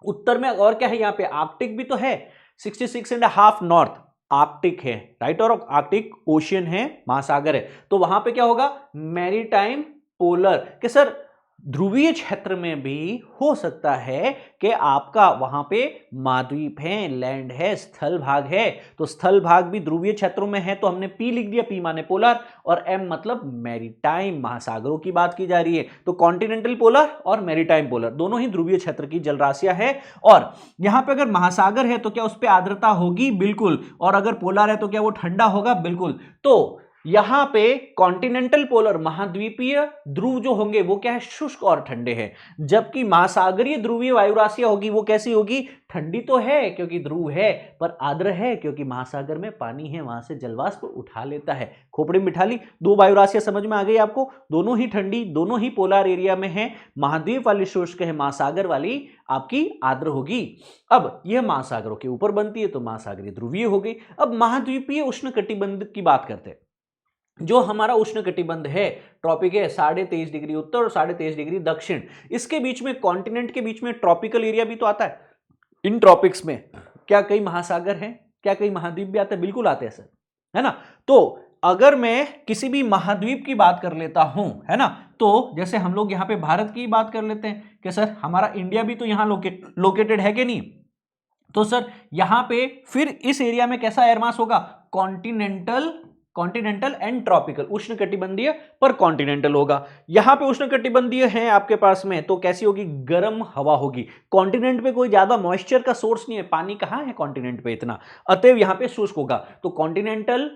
उत्तर में और क्या है, यहाँ पे आर्कटिक भी तो है, 66.5 नॉर्थ आर्कटिक है, राइट, और आर्कटिक ओशियन है, महासागर है, तो वहां पे क्या होगा, मैरीटाइम पोलर। कि सर ध्रुवीय क्षेत्र में भी हो सकता है कि आपका वहां पे महाद्वीप है, लैंड है, स्थल भाग है, तो स्थल भाग भी ध्रुवीय क्षेत्रों में है, तो हमने पी लिख दिया, पी माने पोलर और एम मतलब मैरीटाइम, महासागरों की बात की जा रही है। तो कॉन्टिनेंटल पोलर और मैरीटाइम पोलर दोनों ही ध्रुवीय क्षेत्र की जलराशियां है। और यहां पे अगर महासागर है तो क्या उस पर आर्द्रता होगी, बिल्कुल, और अगर पोलर है तो क्या वो ठंडा होगा, बिल्कुल। तो यहां पे कॉन्टिनेंटल पोलर महाद्वीपीय ध्रुव जो होंगे वो क्या है, शुष्क और ठंडे हैं, जबकि महासागरीय ध्रुवीय वायु राशियां होगी वो कैसी होगी, ठंडी तो है क्योंकि ध्रुव है, पर आर्द्र है क्योंकि महासागर में पानी है, वहां से जलवाष्प उठा लेता है। खोपड़ी में बिठा ली, दो वायु राशियां समझ में आ गई आपको, दोनों ही ठंडी, दोनों ही पोलर एरिया में है, महाद्वीप वाली शुष्क है, महासागर वाली आपकी आर्द्र होगी। अब यह महासागरों के ऊपर बनती है तो महासागरीय ध्रुवीय हो गई। अब महाद्वीपीय उष्णकटिबंध की बात करते हैं। जो हमारा उष्णकटिबंध है, ट्रॉपिक है 23.5 डिग्री उत्तर और 23.5 डिग्री दक्षिण, इसके बीच में कॉन्टिनेंट के बीच में ट्रॉपिकल एरिया भी तो आता है। इन ट्रॉपिक्स में क्या कई महासागर हैं, क्या कई महाद्वीप भी आते हैं, बिल्कुल आते हैं सर, है ना। तो अगर मैं किसी भी महाद्वीप की बात कर लेता हूं, है ना, तो जैसे हम लोग यहां पे भारत की बात कर लेते हैं कि सर हमारा इंडिया भी तो यहां लोकेटेड है कि नहीं, तो सर यहां पे फिर इस एरिया में कैसा एयर मास होगा, कॉन्टिनेंटल एंड ट्रॉपिकल, उष्णकटिबंधीय पर कॉन्टिनेंटल होगा। यहां पे उष्णकटिबंधीय है आपके पास में तो कैसी होगी, गर्म हवा होगी। कॉन्टिनेंट पे कोई ज्यादा मॉइस्चर का सोर्स नहीं है, पानी कहां है कॉन्टिनेंट पे इतना, अतएव यहां पे शुष्क होगा। तो कॉन्टिनेंटल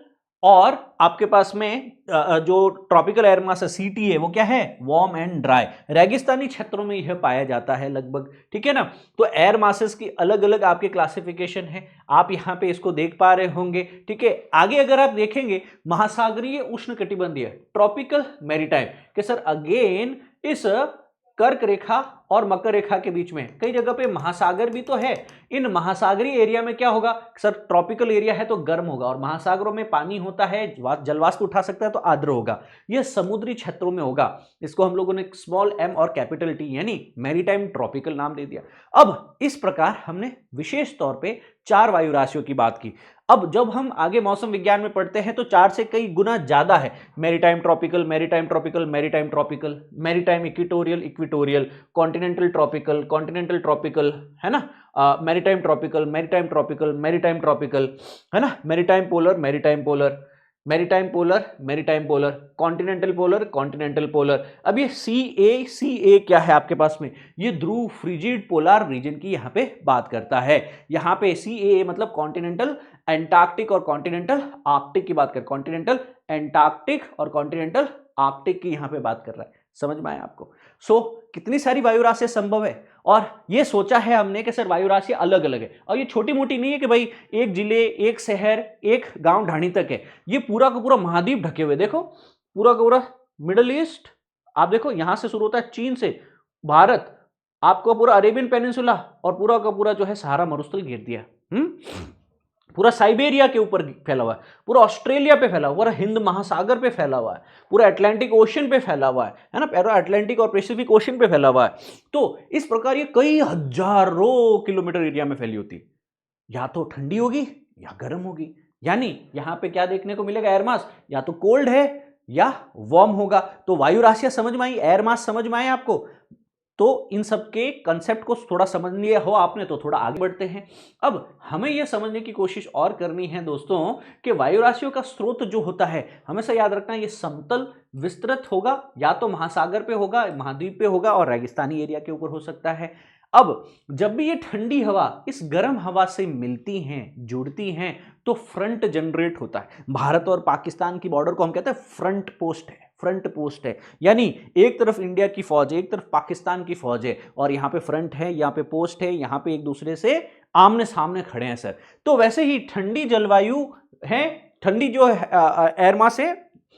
और आपके पास में जो ट्रॉपिकल एयर मास सीटी है वो क्या है, वार्म एंड ड्राई, रेगिस्तानी क्षेत्रों में यह पाया जाता है लगभग, ठीक है ना। तो एयर मासेस की अलग अलग आपके क्लासिफिकेशन है, आप यहां पे इसको देख पा रहे होंगे, ठीक है। आगे अगर आप देखेंगे महासागरीय उष्णकटिबंधीय ट्रॉपिकल मैरीटाइम के सर अगेन इस कर्क रेखा और मकर रेखा के बीच में कई जगह पे महासागर भी तो है। इन महासागरीय एरिया में क्या होगा सर, ट्रॉपिकल एरिया है तो गर्म होगा, और महासागरों में पानी होता है, जलवाष्प उठा सकता है तो आर्द्र होगा। यह समुद्री क्षेत्रों में होगा, इसको हम लोगों ने स्मॉल एम और कैपिटल टी यानी मैरीटाइम ट्रॉपिकल नाम दे दिया। अब इस प्रकार हमने विशेष तौर पे 4 वायु राशियों की बात की। अब जब हम आगे मौसम विज्ञान में पढ़ते हैं तो 4 से कई गुना ज्यादा है, maritime tropical, maritime tropical, maritime tropical, maritime equatorial, equatorial, continental tropical, continental tropical, है ना, maritime tropical, maritime tropical, maritime tropical, है ना, maritime polar, maritime polar, maritime polar, maritime polar, continental polar, continental polar. अब ये सी ए क्या है आपके पास में, ये ध्रुव फ्रिजिड पोलर रीजन की यहाँ पे बात करता है। यहाँ पे सी मतलब कॉन्टिनेंटल एंटार्क्टिक और कॉन्टिनेंटल आर्कटिक की बात कर, कॉन्टिनेंटल एंटार्क्टिक और कॉन्टिनेंटल आर्कटिक की यहाँ पे बात कर रहा है, समझ में आया आपको। सो कितनी सारी वायु राशियां संभव है, और ये सोचा है हमने कि सर वायु राशियां अलग अलग है, और ये छोटी मोटी नहीं है कि भाई एक जिले, एक शहर, एक गांव ढाणी तक है, ये पूरा का पूरा महाद्वीप ढके हुए, देखो पूरा का पूरा मिडल ईस्ट, आप देखो यहां से शुरू होता है चीन से भारत, आपको पूरा अरेबियन पेनिनसुला और पूरा का पूरा जो है सहारा मरुस्थल घेर दिया, पूरा साइबेरिया के ऊपर फैला हुआ है, पूरा ऑस्ट्रेलिया पे फैला हुआ है, पूरा हिंद महासागर पे फैला हुआ है, पूरा अटलांटिक ओशन पे फैला हुआ है ना, पूरा अटलांटिक और पैसिफिक ओशन पे फैला हुआ है। तो इस प्रकार ये कई हजारों किलोमीटर एरिया में फैली होती है, या तो ठंडी होगी या गर्म होगी। यानी यहां पे क्या देखने को मिलेगा, एयर मास या तो कोल्ड है या वार्म होगा। तो वायु राशियां समझ में आई, एयर मास समझ में आए आपको, तो इन सब के कंसेप्ट को थोड़ा समझ लिया हो आपने तो थोड़ा आगे बढ़ते हैं। अब हमें यह समझने की कोशिश और करनी है दोस्तों कि वायु राशियों का स्रोत जो होता है, हमेशा याद रखना है ये समतल विस्तृत होगा, या तो महासागर पे होगा, महाद्वीप पे होगा, और रेगिस्तानी एरिया के ऊपर हो सकता है। अब जब भी ये ठंडी हवा इस गर्म हवा से मिलती हैं, जुड़ती हैं, तो फ्रंट जनरेट होता है। भारत और पाकिस्तान की बॉर्डर को हम कहते हैं फ्रंट पोस्ट है, फ्रंट पोस्ट है, यानी एक तरफ इंडिया की फौज है, एक तरफ पाकिस्तान की फौज है, और यहां पे फ्रंट है, यहां पे पोस्ट है, यहां पे एक दूसरे से आमने सामने खड़े हैं सर। तो वैसे ही ठंडी जलवायु है, ठंडी जो एयर मास है,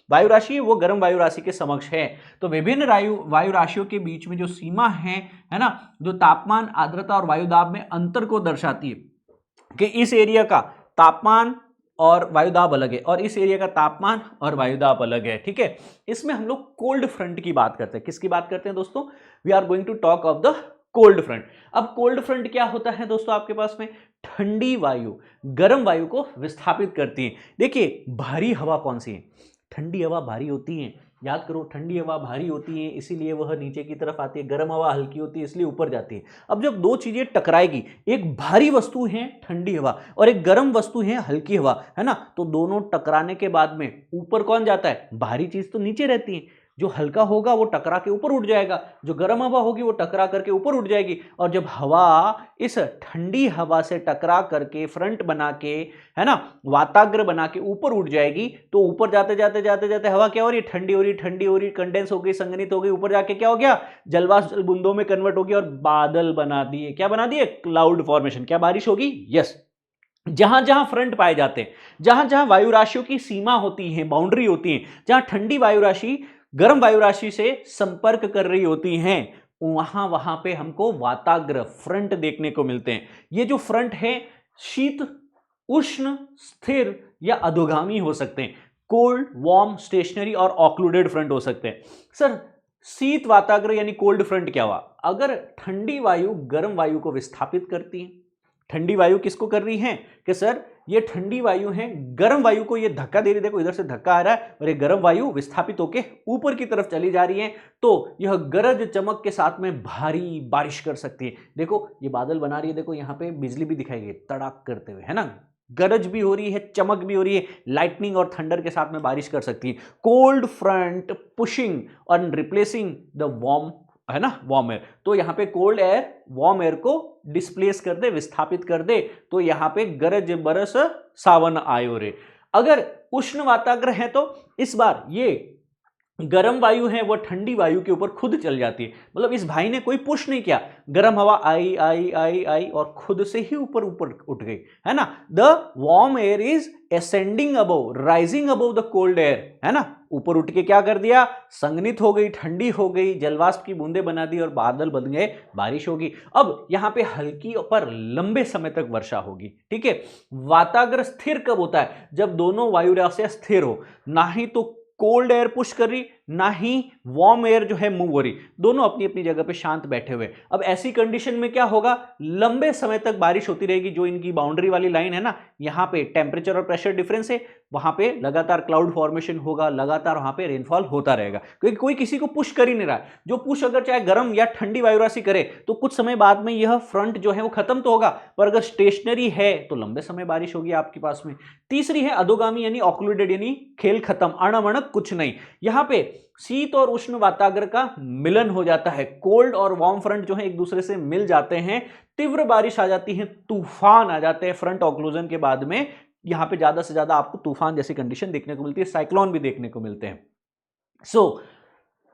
वायु राशि है, वो गर्म वायु राशि के समक्ष है। तो विभिन्न वायु राशियों के बीच में जो सीमा है ना, जो तापमान, आर्द्रता और वायुदाब में अंतर को दर्शाती है कि इस एरिया का तापमान और वायुदाब अलग है, और इस एरिया का तापमान और वायुदाब अलग है, ठीक है। इसमें हम लोग कोल्ड फ्रंट की बात करते हैं। किसकी बात करते हैं दोस्तों, we are going to talk of the cold front. अब कोल्ड फ्रंट क्या होता है दोस्तों, आपके पास में ठंडी वायु गर्म वायु को विस्थापित करती है। देखिए भारी हवा कौन सी है, ठंडी हवा भारी होती है, याद करो ठंडी हवा भारी होती है इसीलिए वह नीचे की तरफ आती है, गर्म हवा हल्की होती है इसलिए ऊपर जाती है। अब जब दो चीजें टकराएगी, एक भारी वस्तु है ठंडी हवा और एक गर्म वस्तु है हल्की हवा, है ना, तो दोनों टकराने के बाद में ऊपर कौन जाता है, भारी चीज तो नीचे रहती है, जो हल्का होगा वो टकरा के ऊपर उठ जाएगा, जो गर्म हवा होगी वो टकरा करके ऊपर उठ जाएगी, और जब हवा इस ठंडी हवा से टकरा करके फ्रंट बना के, है ना, वाताग्र बना के ऊपर उठ जाएगी, तो ऊपर जाते जाते जाते जाते हवा क्या हो रही है, ठंडी हो रही, ठंडी हो रही, कंडेंस हो गई, संघनित हो गई, ऊपर जाके क्या हो गया, जलवाष्प जल बूंदों में कन्वर्ट हो गया और बादल बना दिए। क्या बना दिए, क्लाउड फॉर्मेशन। क्या बारिश होगी, यस। जहां जहां फ्रंट पाए जाते हैं, जहां जहां वायु राशियों की सीमा होती है, बाउंड्री होती है, जहां ठंडी वायु राशि गर्म वायु राशि से संपर्क कर रही होती हैं, वहां वहां पे हमको वाताग्र फ्रंट देखने को मिलते हैं। ये जो फ्रंट है शीत, उष्ण, स्थिर या अधोगामी हो सकते हैं। कोल्ड, वार्म, स्टेशनरी और ऑक्लूडेड फ्रंट हो सकते हैं। सर शीत वाताग्र यानी कोल्ड फ्रंट क्या हुआ, अगर ठंडी वायु गर्म वायु को विस्थापित करती है। ठंडी वायु किसको कर रही है कि सर ये ठंडी वायु है, गर्म वायु को ये धक्का दे रही, देखो इधर से धक्का आ रहा है और ये गर्म वायु विस्थापित होके ऊपर की तरफ चली जा रही है, तो यह गरज चमक के साथ में भारी बारिश कर सकती है। देखो ये बादल बना रही है, देखो यहां पे बिजली भी दिखाई गई तड़ाक करते हुए, है ना, गरज भी हो रही है, चमक भी हो रही है, लाइटनिंग और थंडर के साथ में बारिश कर सकती है। कोल्ड फ्रंट पुशिंग और रिप्लेसिंग द वार्म, है ना, वार्म एयर। तो यहां पे कोल्ड एयर वार्म एयर को डिस्प्लेस कर दे, विस्थापित कर दे, तो यहां पे गरज बरस सावन आयो रे। अगर उष्ण वाताग्र है तो इस बार ये गर्म वायु है वो ठंडी वायु के ऊपर खुद चल जाती है, मतलब इस भाई ने कोई पुश नहीं किया, गर्म हवा आई आई आई आई और खुद से ही ऊपर ऊपर उठ गई, है ना। The warm air is ascending above, rising above the cold air, है ना, ऊपर उठ के क्या कर दिया, संघनित हो गई, ठंडी हो गई, जलवाष्प की बूंदें बना दी और बादल बन गए, बारिश होगी। अब यहां पे हल्की पर लंबे समय तक वर्षा होगी, ठीक है। वाताग्र स्थिर कब होता है, जब दोनों वायु राशियां स्थिर हो, ना ही तो कोल्ड एयर पुश कर रही ना ही वार्म एयर जो है मूव हो रही, दोनों अपनी अपनी जगह पे शांत बैठे हुए। अब ऐसी कंडीशन में क्या होगा, लंबे समय तक बारिश होती रहेगी। जो इनकी बाउंड्री वाली लाइन है ना, यहां पे टेम्परेचर और प्रेशर डिफरेंस है, वहां पे लगातार क्लाउड फॉर्मेशन होगा, लगातार वहां पे रेनफॉल होता रहेगा, क्योंकि कोई किसी को पुश कर ही नहीं रहा है। जो पुश अगर चाहे गर्म या ठंडी वायु राशि करे तो कुछ समय बाद में यह फ्रंट जो है वो खत्म तो होगा, पर अगर स्टेशनरी है तो लंबे समय बारिश होगी आपके पास में। तीसरी है अधोगामी यानी ऑक्लूडेड, यानी खेल खत्म, अणमणक कुछ नहीं। यहां पे शीत और उष्ण वाताग्र का मिलन हो जाता है, कोल्ड और वार्म फ्रंट जो है एक दूसरे से मिल जाते हैं, तीव्र बारिश आ जाती है, तूफान आ जाते हैं फ्रंट ऑक्लूजन के बाद में। यहां पे ज्यादा से ज्यादा आपको तूफान जैसी कंडीशन देखने को मिलती है, साइक्लोन भी देखने को मिलते हैं।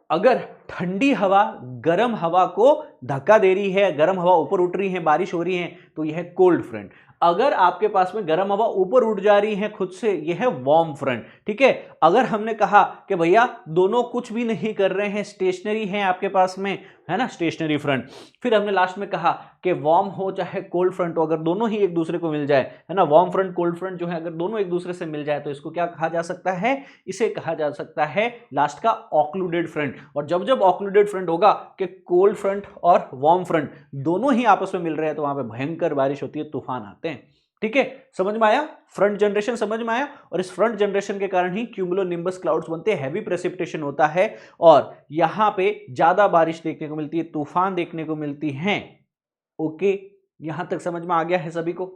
अगर ठंडी हवा गर्म हवा को धक्का दे रही है, गर्म हवा ऊपर उठ रही है, बारिश हो रही है, तो यह है कोल्ड फ्रंट। अगर आपके पास में गर्म हवा ऊपर उठ जा रही है खुद से, यह है वार्म फ्रंट, ठीक है। अगर हमने कहा कि भैया दोनों कुछ भी नहीं कर रहे हैं, स्टेशनरी है आपके पास में, है ना, स्टेशनरी फ्रंट, फिर हमने लास्ट में कहा कि वार्म हो चाहे कोल्ड फ्रंट हो, अगर दोनों ही एक दूसरे को मिल जाए, है ना, वार्म फ्रंट कोल्ड फ्रंट जो है अगर दोनों एक दूसरे से मिल जाए तो इसको क्या कहा जा सकता है, इसे कहा जा सकता है लास्ट का ऑक्लूडेड फ्रंट। और जब जब ऑक्लूडेड फ्रंट होगा कि कोल्ड फ्रंट और वार्म फ्रंट दोनों ही आपस में मिल रहे हैं, तो वहां पे भयंकर बारिश होती है, तूफान आते हैं, ठीक है। समझ में आया, फ्रंट जनरेशन समझ में आया। और इस फ्रंट जनरेशन के कारण ही क्यूमुलोनिम्बस क्लाउड्स बनते हैं, हैवी प्रेसिपिटेशन होता है और यहां पे ज्यादा बारिश देखने को मिलती है, तूफान देखने को मिलती हैं। ओके, यहां तक समझ में आ गया है सभी को,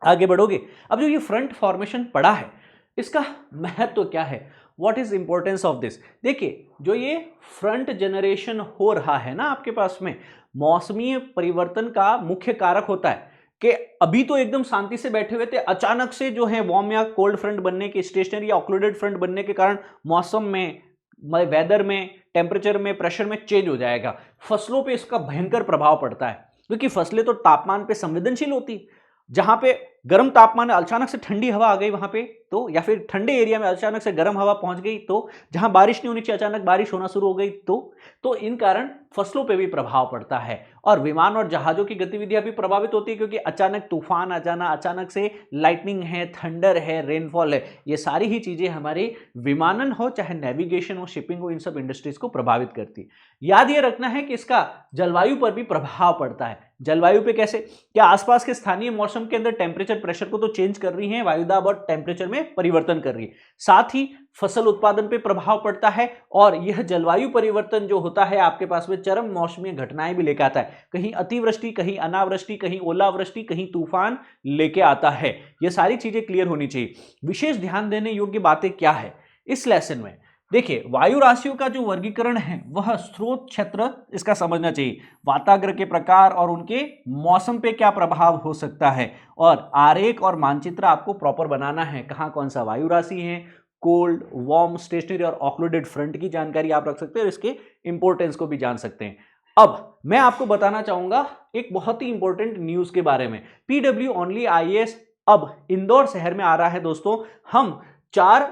आगे बढ़ोगे। अब जो ये फ्रंट फॉर्मेशन पड़ा है, इसका महत्व क्या है, what is importance of this. देखिए जो ये फ्रंट जनरेशन हो रहा है ना आपके पास में, मौसमी परिवर्तन का मुख्य कारक होता है कि अभी तो एकदम शांति से बैठे हुए थे, अचानक से जो है वार्म या कोल्ड फ्रंट बनने के, स्टेशनरी या ऑक्लूडेड फ्रंट बनने के कारण मौसम में, वेदर में, टेम्परेचर में, प्रेशर में चेंज हो जाएगा। फसलों पे इसका भयंकर प्रभाव पड़ता है, क्योंकि फसलें तो तापमान पे संवेदनशील होती, जहां पे गर्म तापमान में अचानक से ठंडी हवा आ गई वहां पे, तो या फिर ठंडे एरिया में अचानक से गर्म हवा पहुंच गई, तो जहां बारिश नहीं होनी चाहिए अचानक बारिश होना शुरू हो गई, तो इन कारण फसलों पे भी प्रभाव पड़ता है। और विमान और जहाजों की गतिविधियां भी प्रभावित होती है, क्योंकि अचानक तूफान आ जाना, अचानक से लाइटनिंग है, थंडर है, रेनफॉल है, ये सारी ही चीजें हमारे विमानन हो चाहे नेविगेशन हो, शिपिंग हो, इन सब इंडस्ट्रीज को प्रभावित करती है। याद ये रखना है कि इसका जलवायु पर भी प्रभाव पड़ता है। जलवायु पे कैसे, क्या आसपास के स्थानीय मौसम के अंदर टेम्परेचर प्रेशर को तो चेंज कर रही है, वायुदाब और टेम्परेचर में परिवर्तन कर रही है, साथ ही फसल उत्पादन पे प्रभाव पड़ता है। और यह जलवायु परिवर्तन जो होता है आपके पास में चरम मौसमी घटनाएं भी लेकर आता है, कहीं अतिवृष्टि, कहीं अनावृष्टि, कहीं ओलावृष्टि, कहीं तूफान लेके आता है। यह सारी चीजें क्लियर होनी चाहिए। विशेष ध्यान देने योग्य बातें क्या है इस लेसन में, देखिए, वायु राशियों का जो वर्गीकरण है वह स्रोत क्षेत्र इसका समझना चाहिए, वाताग्र के प्रकार और उनके मौसम पे क्या प्रभाव हो सकता है, और आरेख और मानचित्र आपको प्रॉपर बनाना है, कहाँ कौन सा वायु राशि है, कोल्ड, वार्म, स्टेशनरी और ऑक्लूडेड फ्रंट की जानकारी आप रख सकते हैं और इसके इंपॉर्टेंस को भी जान सकते हैं। अब मैं आपको बताना चाहूंगा एक बहुत ही इंपॉर्टेंट न्यूज के बारे में। पीडब्ल्यू ओनली आईएएस अब इंदौर शहर में आ रहा है दोस्तों। हम 4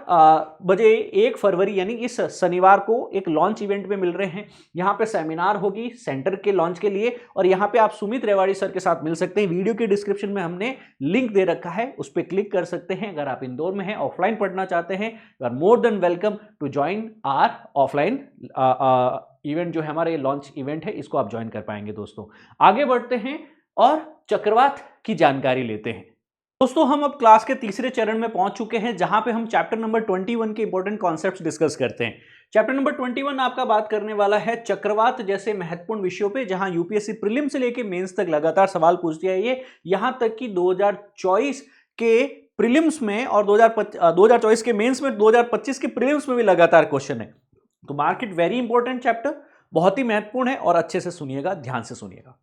बजे 1 फरवरी यानी इस शनिवार को एक लॉन्च इवेंट में मिल रहे हैं। यहां पे सेमिनार होगी सेंटर के लॉन्च के लिए, और यहां पे आप सुमित रेवाड़ी सर के साथ मिल सकते हैं। वीडियो के डिस्क्रिप्शन में हमने लिंक दे रखा है, उस पर क्लिक कर सकते हैं। अगर आप इंदौर में हैं, ऑफलाइन पढ़ना चाहते हैं, you are more than welcome to join our offline event. जो है हमारा ये लॉन्च इवेंट है, इसको आप ज्वाइन कर पाएंगे दोस्तों। आगे बढ़ते हैं और चक्रवात की जानकारी लेते हैं। दोस्तों, हम अब क्लास के तीसरे चरण में पहुंच चुके हैं, जहां पे हम चैप्टर नंबर 21 के इंपॉर्टेंट कॉन्सेप्ट्स डिस्कस करते हैं। चैप्टर नंबर 21 आपका बात करने वाला है चक्रवात जैसे महत्वपूर्ण विषयों पे, जहां यूपीएससी प्रीलिम से लेके मेंस तक लगातार सवाल पूछती है। ये यहां तक कि 2024 के प्रीलिम्स में और 2024 के मेंस में, 2025 के प्रीलिम्स में भी लगातार क्वेश्चन है। तो मार्केट वेरी इंपॉर्टेंट चैप्टर, बहुत ही महत्वपूर्ण है, और अच्छे से सुनिएगा, ध्यान से सुनिएगा।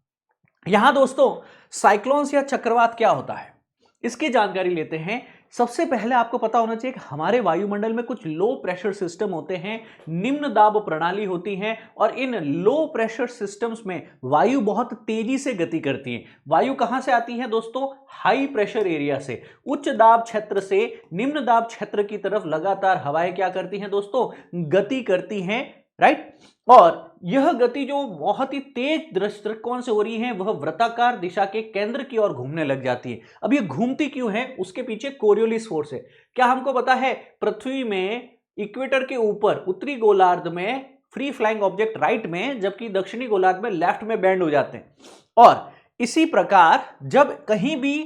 यहां दोस्तों साइक्लोन्स या चक्रवात क्या होता है, इसकी जानकारी लेते हैं। सबसे पहले आपको पता होना चाहिए कि हमारे वायुमंडल में कुछ लो प्रेशर सिस्टम होते हैं, निम्न दाब प्रणाली होती है, और इन लो प्रेशर सिस्टम्स में वायु बहुत तेजी से गति करती है। वायु कहां से आती है दोस्तों? हाई प्रेशर एरिया से, उच्च दाब क्षेत्र से निम्न दाब क्षेत्र की तरफ लगातार हवाएं क्या करती हैं दोस्तों? गति करती हैं, राइट। और यह गति जो बहुत ही तेज दृष्टिकोण से हो रही है, वह वृत्ताकार दिशा के केंद्र की ओर घूमने लग जाती है। अब ये घूमती क्यों है? उसके पीछे कोरियोलिस फोर्स है। क्या हमको पता है? पृथ्वी में इक्वेटर के ऊपर उत्तरी गोलार्ध में फ्री फ्लाइंग ऑब्जेक्ट राइट में, जबकि दक्षिणी गोलार्ध में लेफ्ट में बैंड हो जाते हैं। और इसी प्रकार जब कहीं भी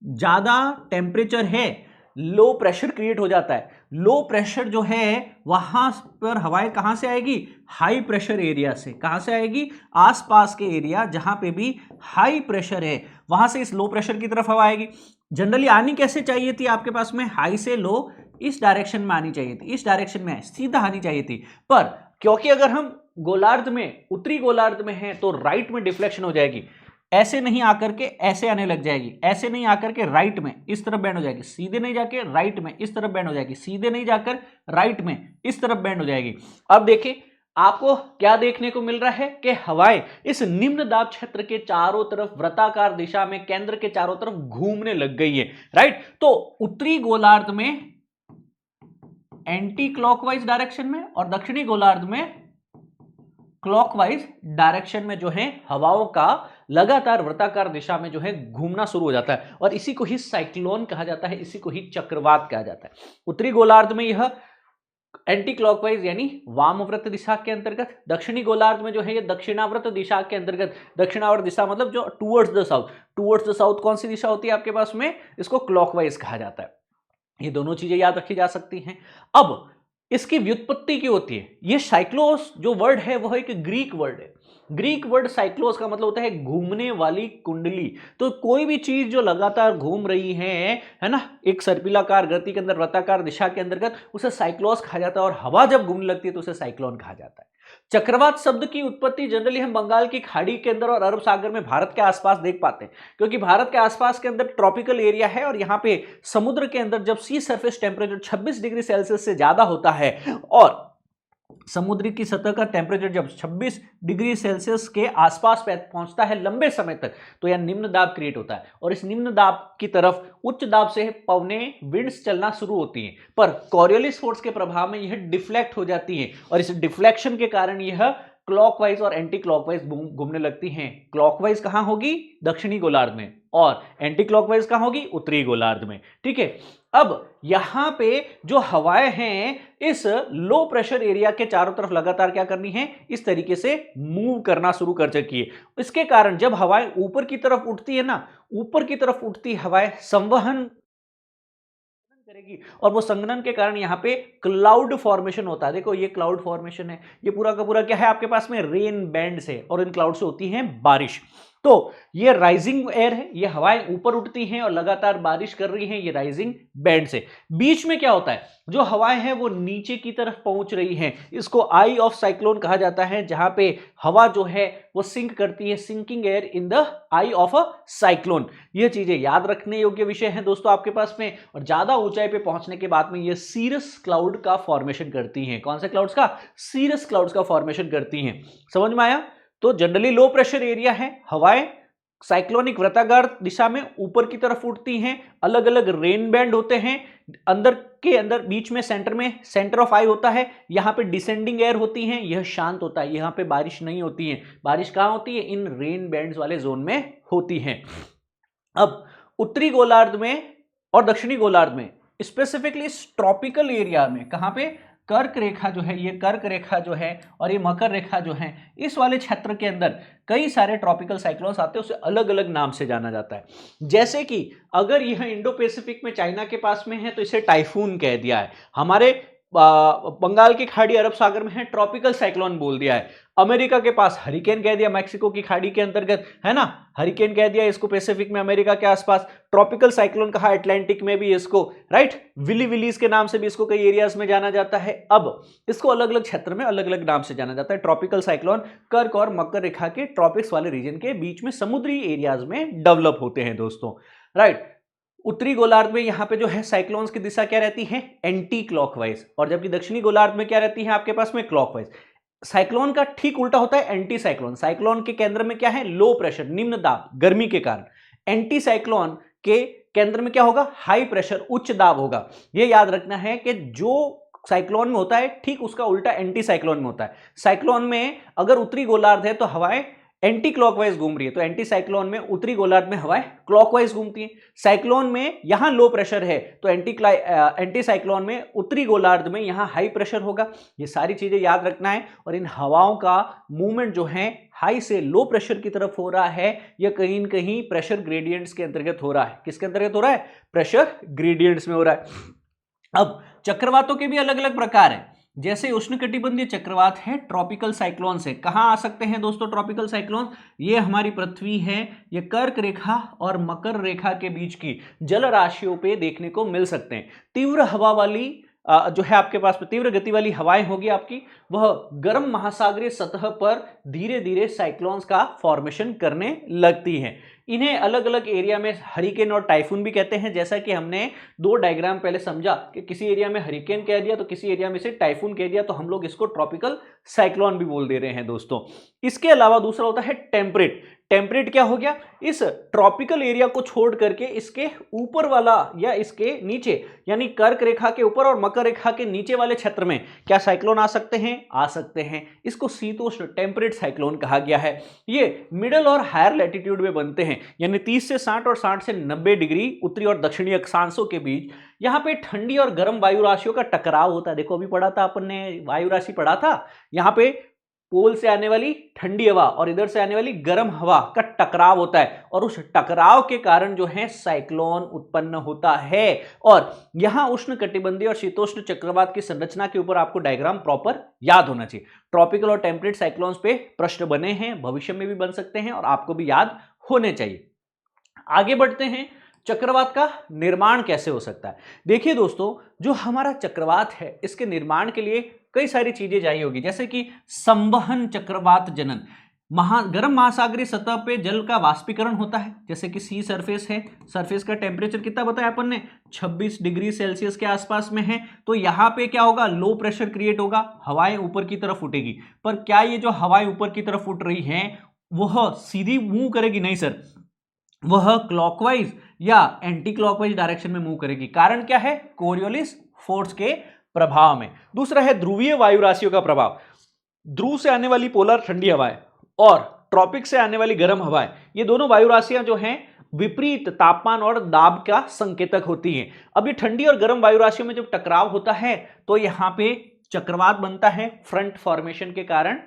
ज्यादा टेम्परेचर है, लो प्रेशर क्रिएट हो जाता है। लो प्रेशर जो है वहां पर हवाएं कहां से आएगी? हाई प्रेशर एरिया से। कहां से आएगी? आसपास के एरिया जहां पे भी हाई प्रेशर है, वहां से इस लो प्रेशर की तरफ हवा आएगी। जनरली आनी कैसे चाहिए थी आपके पास में? हाई से लो इस डायरेक्शन में आनी चाहिए थी, इस डायरेक्शन में सीधा आनी चाहिए थी। पर क्योंकि अगर हम गोलार्ध में, उत्तरी गोलार्ध में हैं, तो राइट में डिफ्लेक्शन हो जाएगी। ऐसे नहीं आकर के ऐसे आने लग जाएगी, ऐसे नहीं आकर के राइट में इस तरफ बैंड हो जाएगी, सीधे नहीं जाके राइट में इस तरफ बैंड हो जाएगी, सीधे नहीं जाकर राइट में इस तरफ बैंड हो जाएगी। अब देखिए आपको क्या देखने को मिल रहा है कि हवाएं इस निम्न दाब क्षेत्र के चारों तरफ वृत्ताकार दिशा में केंद्र के चारों तरफ घूमने लग गई है, राइट। तो उत्तरी गोलार्ध में एंटी क्लॉकवाइज डायरेक्शन में और दक्षिणी गोलार्ध में क्लॉकवाइज डायरेक्शन में जो है हवाओं का लगातार वृत्ताकार दिशा में जो है घूमना शुरू हो जाता है, और इसी को ही साइक्लोन कहा जाता है, इसी को ही चक्रवात कहा जाता है। उत्तरी गोलार्ध में यह एंटी क्लॉकवाइज यानी वामव्रत दिशा के अंतर्गत, दक्षिणी गोलार्ध में जो है ये दक्षिणावर्त दिशा के अंतर्गत। दक्षिणावर्त दिशा मतलब जो towards the south, towards the south कौन सी दिशा होती है आपके पास में? इसको क्लॉकवाइज कहा जाता है। ये दोनों चीजें याद रखी जा सकती हैं। अब इसकी व्युत्पत्ति क्या होती है? ये साइक्लोस जो वर्ड है वह एक ग्रीक वर्ड है। ग्रीक वर्ड साइक्लोस का मतलब होता है घूमने वाली कुंडली। तो कोई भी चीज जो लगातार घूम रही है ना, एक सर्पिलाकार गति के अंदर वृत्ताकार दिशा के अंतर्गत, उसे साइक्लोस कहा जाता है। और हवा जब घूमने लगती है तो उसे साइक्लोन कहा जाता है। चक्रवात शब्द की उत्पत्ति जनरली हम बंगाल की खाड़ी के अंदर और अरब सागर में भारत के आसपास देख पाते हैं, क्योंकि भारत के आसपास के अंदर ट्रॉपिकल एरिया है, और यहां पे समुद्र के अंदर जब सी सरफेस टेम्परेचर 26 डिग्री सेल्सियस से ज्यादा होता है, और समुद्र की सतह का टेम्परेचर जब 26 डिग्री सेल्सियस के आसपास पहुंचता है लंबे समय तक, तो यह निम्न दाब क्रिएट होता है, और इस निम्न दाब की तरफ उच्च दाब से पवने विंड्स चलना शुरू होती हैं। पर कोरियोलिस फोर्स के प्रभाव में यह डिफ्लेक्ट हो जाती है, और इस डिफ्लेक्शन के कारण यह क्लॉकवाइज और एंटी क्लॉकवाइज घूमने लगती हैं। क्लॉकवाइज कहां होगी? दक्षिणी गोलार्ध में, और एंटी क्लॉकवाइज कहां होगी? उत्तरी गोलार्ध में, ठीक है। अब यहां पे जो हवाएं हैं इस लो प्रेशर एरिया के चारों तरफ लगातार क्या करनी है? इस तरीके से मूव करना शुरू कर चुकी है। इसके कारण जब हवाएं ऊपर की तरफ उठती है ना, ऊपर की तरफ उठती हवाएं संवहन करेगी, और वो संघनन के कारण यहाँ पे क्लाउड फॉर्मेशन होता है। देखो ये क्लाउड फॉर्मेशन है, ये पूरा का पूरा क्या है आपके पास में? रेन बैंड से, और इन क्लाउड से होती है बारिश। तो ये राइजिंग एयर है, ये हवाएं ऊपर उठती हैं और लगातार बारिश कर रही हैं ये राइजिंग बैंड से। बीच में क्या होता है, जो हवाएं हैं वो नीचे की तरफ पहुंच रही हैं, इसको आई ऑफ साइक्लोन कहा जाता है, जहां पे हवा जो है वो सिंक करती है, sinking air in the eye of a cyclone. ये चीजें याद रखने योग्य विषय है दोस्तों आपके पास में। और ज्यादा ऊंचाई पे पहुंचने के बाद में ये सीरस क्लाउड का फॉर्मेशन करती हैं। कौन से क्लाउड्स का? सीरस क्लाउड्स का फॉर्मेशन करती हैं। समझ में आया? तो जनरली लो प्रेशर एरिया है, हवाएं साइक्लोनिक वृत्ताकार दिशा में ऊपर की तरफ उठती हैं, अलग अलग रेन बैंड होते हैं, अंदर बीच में सेंटर ऑफ आई होता है, यहां पे डिसेंडिंग एयर होती है, यह शांत होता है, यहां पे बारिश नहीं होती है। बारिश कहां होती है? इन रेन बैंड्स वाले जोन में होती है। अब उत्तरी गोलार्ध में और दक्षिणी गोलार्ध में, स्पेसिफिकली ट्रॉपिकल एरिया में, कहां पे? कर्क रेखा जो है, ये कर्क रेखा जो है और ये मकर रेखा जो है, इस वाले क्षेत्र के अंदर कई सारे ट्रॉपिकल साइक्लोन्स आते हैं, उसे अलग अलग नाम से जाना जाता है। जैसे कि अगर यह इंडो पैसिफिक में चाइना के पास में है तो इसे टाइफून कह दिया है, हमारे बंगाल की खाड़ी अरब सागर में है ट्रॉपिकल साइक्लोन बोल दिया है, अमेरिका के पास हरिकेन कह दिया, मैक्सिको की खाड़ी के अंतर्गत है ना, हरिकेन कह दिया इसको, पैसिफिक में अमेरिका के आसपास ट्रॉपिकल साइक्लोन कहा, अटलांटिक में भी इसको, राइट, विली विलीज के नाम से भी इसको कई एरियाज में जाना जाता है। अब इसको अलग अलग क्षेत्र में अलग अलग नाम से जाना जाता है। ट्रॉपिकल साइक्लोन कर्क और मकर रेखा के ट्रॉपिक्स वाले रीजन के बीच में समुद्री एरियाज में डेवलप होते हैं दोस्तों, राइट। उत्तरी गोलार्ध में यहां पे जो है साइक्लोन्स की दिशा क्या रहती है? एंटी क्लॉकवाइज, और जबकि दक्षिणी गोलार्ध में क्या रहती है आपके पास में? क्लॉकवाइज। साइक्लोन का ठीक उल्टा होता है एंटी साइक्लोन। साइक्लोन के केंद्र में क्या है? लो प्रेशर, निम्न दाब, गर्मी के कारण। एंटी साइक्लोन के केंद्र में क्या होगा? हाई प्रेशर, उच्च दाब होगा। यह याद रखना है कि जो साइक्लोन में होता है ठीक उसका उल्टा एंटी साइक्लोन में होता है। साइक्लोन में अगर उत्तरी गोलार्ध है तो हवाएं एंटी क्लॉकवाइज घूम रही है, तो एंटी साइक्लोन में उत्तरी गोलार्ध में हवाएं क्लॉकवाइज घूमती हैं। साइक्लोन में यहां लो प्रेशर है तो एंटी साइक्लोन में उत्तरी गोलार्ध में यहां हाई प्रेशर होगा। ये सारी चीजें याद रखना है। और इन हवाओं का मूवमेंट जो है हाई से लो प्रेशर की तरफ हो रहा है, या कहीं न कहीं प्रेशर ग्रेडियंट्स के अंतर्गत हो रहा है। किसके अंतर्गत हो रहा है? प्रेशर ग्रेडियंट्स में हो रहा है। अब चक्रवातों के भी अलग अलग प्रकार हैं। जैसे उष्णकटिबंधीय चक्रवात है, ट्रॉपिकल साइक्लोन से कहां आ सकते हैं दोस्तों ट्रॉपिकल साइक्लोन? ये हमारी पृथ्वी है, ये कर्क रेखा और मकर रेखा के बीच की जल राशियों पे देखने को मिल सकते हैं। तीव्र हवा वाली जो है आपके पास में तीव्र गति वाली हवाएं होगी आपकी, वह गर्म महासागरीय सतह पर धीरे धीरे साइक्लोन्स का फॉर्मेशन करने लगती हैं। इन्हें अलग अलग एरिया में हरिकेन और टाइफून भी कहते हैं। जैसा कि हमने दो डायग्राम पहले समझा कि किसी एरिया में हरिकेन कह दिया तो किसी एरिया में से टाइफून कह दिया, तो हम लोग इसको ट्रॉपिकल साइक्लोन भी बोल दे रहे हैं दोस्तों। इसके अलावा दूसरा होता है टेम्परेट। टेम्परेट क्या हो गया? इस ट्रॉपिकल एरिया को छोड़ करके इसके ऊपर वाला या इसके नीचे, यानी कर्क रेखा के ऊपर और मकर रेखा के नीचे वाले क्षेत्र में क्या साइक्लोन आ सकते हैं? आ सकते हैं। इसको शीतोष्ण टेम्परेट साइक्लोन कहा गया है। ये मिडल और हायर लैटिट्यूड में बनते हैं, यानी 30 से 60 और 60 से 90 डिग्री उत्तरी और दक्षिणी अक्षांशों के बीच। यहाँ पे ठंडी और गर्म वायु राशियों का टकराव होता है। देखो अभी पढ़ा था अपन ने, वायु राशि पढ़ा था, यहाँ पे पोल से आने वाली ठंडी हवा और इधर से आने वाली गर्म हवा का टकराव होता है, और उस टकराव के कारण जो है साइक्लोन उत्पन्न होता है। और यहां उष्ण कटिबंधीय और शीतोष्ण चक्रवात की संरचना के ऊपर आपको डायग्राम प्रॉपर याद होना चाहिए। ट्रॉपिकल और टेम्परेट साइक्लोन्स पे प्रश्न बने हैं, भविष्य में भी बन सकते हैं, और आपको भी याद होने चाहिए। आगे बढ़ते हैं, चक्रवात का निर्माण कैसे हो सकता है। देखिए दोस्तों, जो हमारा चक्रवात है इसके निर्माण के लिए कई सारी चीजें चाहिए होगी, जैसे कि संवहन चक्रवात जनन। गर्म महासागरीय सतह पे जल का वाष्पीकरण होता है, जैसे कि सी सरफेस है, सरफेस का टेम्परेचर कितना बताया अपन ने? 26 डिग्री सेल्सियस के आसपास में है। तो यहाँ पे क्या होगा? लो प्रेशर क्रिएट होगा, हवाएं ऊपर की तरफ उठेगी। पर क्या ये जो हवाएं ऊपर की तरफ उठ रही हैं वह सीधी मूव करेगी? नहीं सर, वह क्लॉकवाइज या एंटी क्लॉकवाइज डायरेक्शन में मूव करेगी। कारण क्या है? कोरियोलिस फोर्स के प्रभाव में। दूसरा है ध्रुवीय वायु राशियों का प्रभाव। ध्रुव से आने वाली पोलर ठंडी हवाएं और ट्रॉपिक से आने वाली गर्म हवाएं, ये दोनों वायु राशियां जो हैं विपरीत तापमान और दाब का संकेतक होती हैं। अब ये ठंडी और गर्म वायु राशियों में जब टकराव होता है तो यहां पे चक्रवात बनता है फ्रंट फॉर्मेशन के कारण,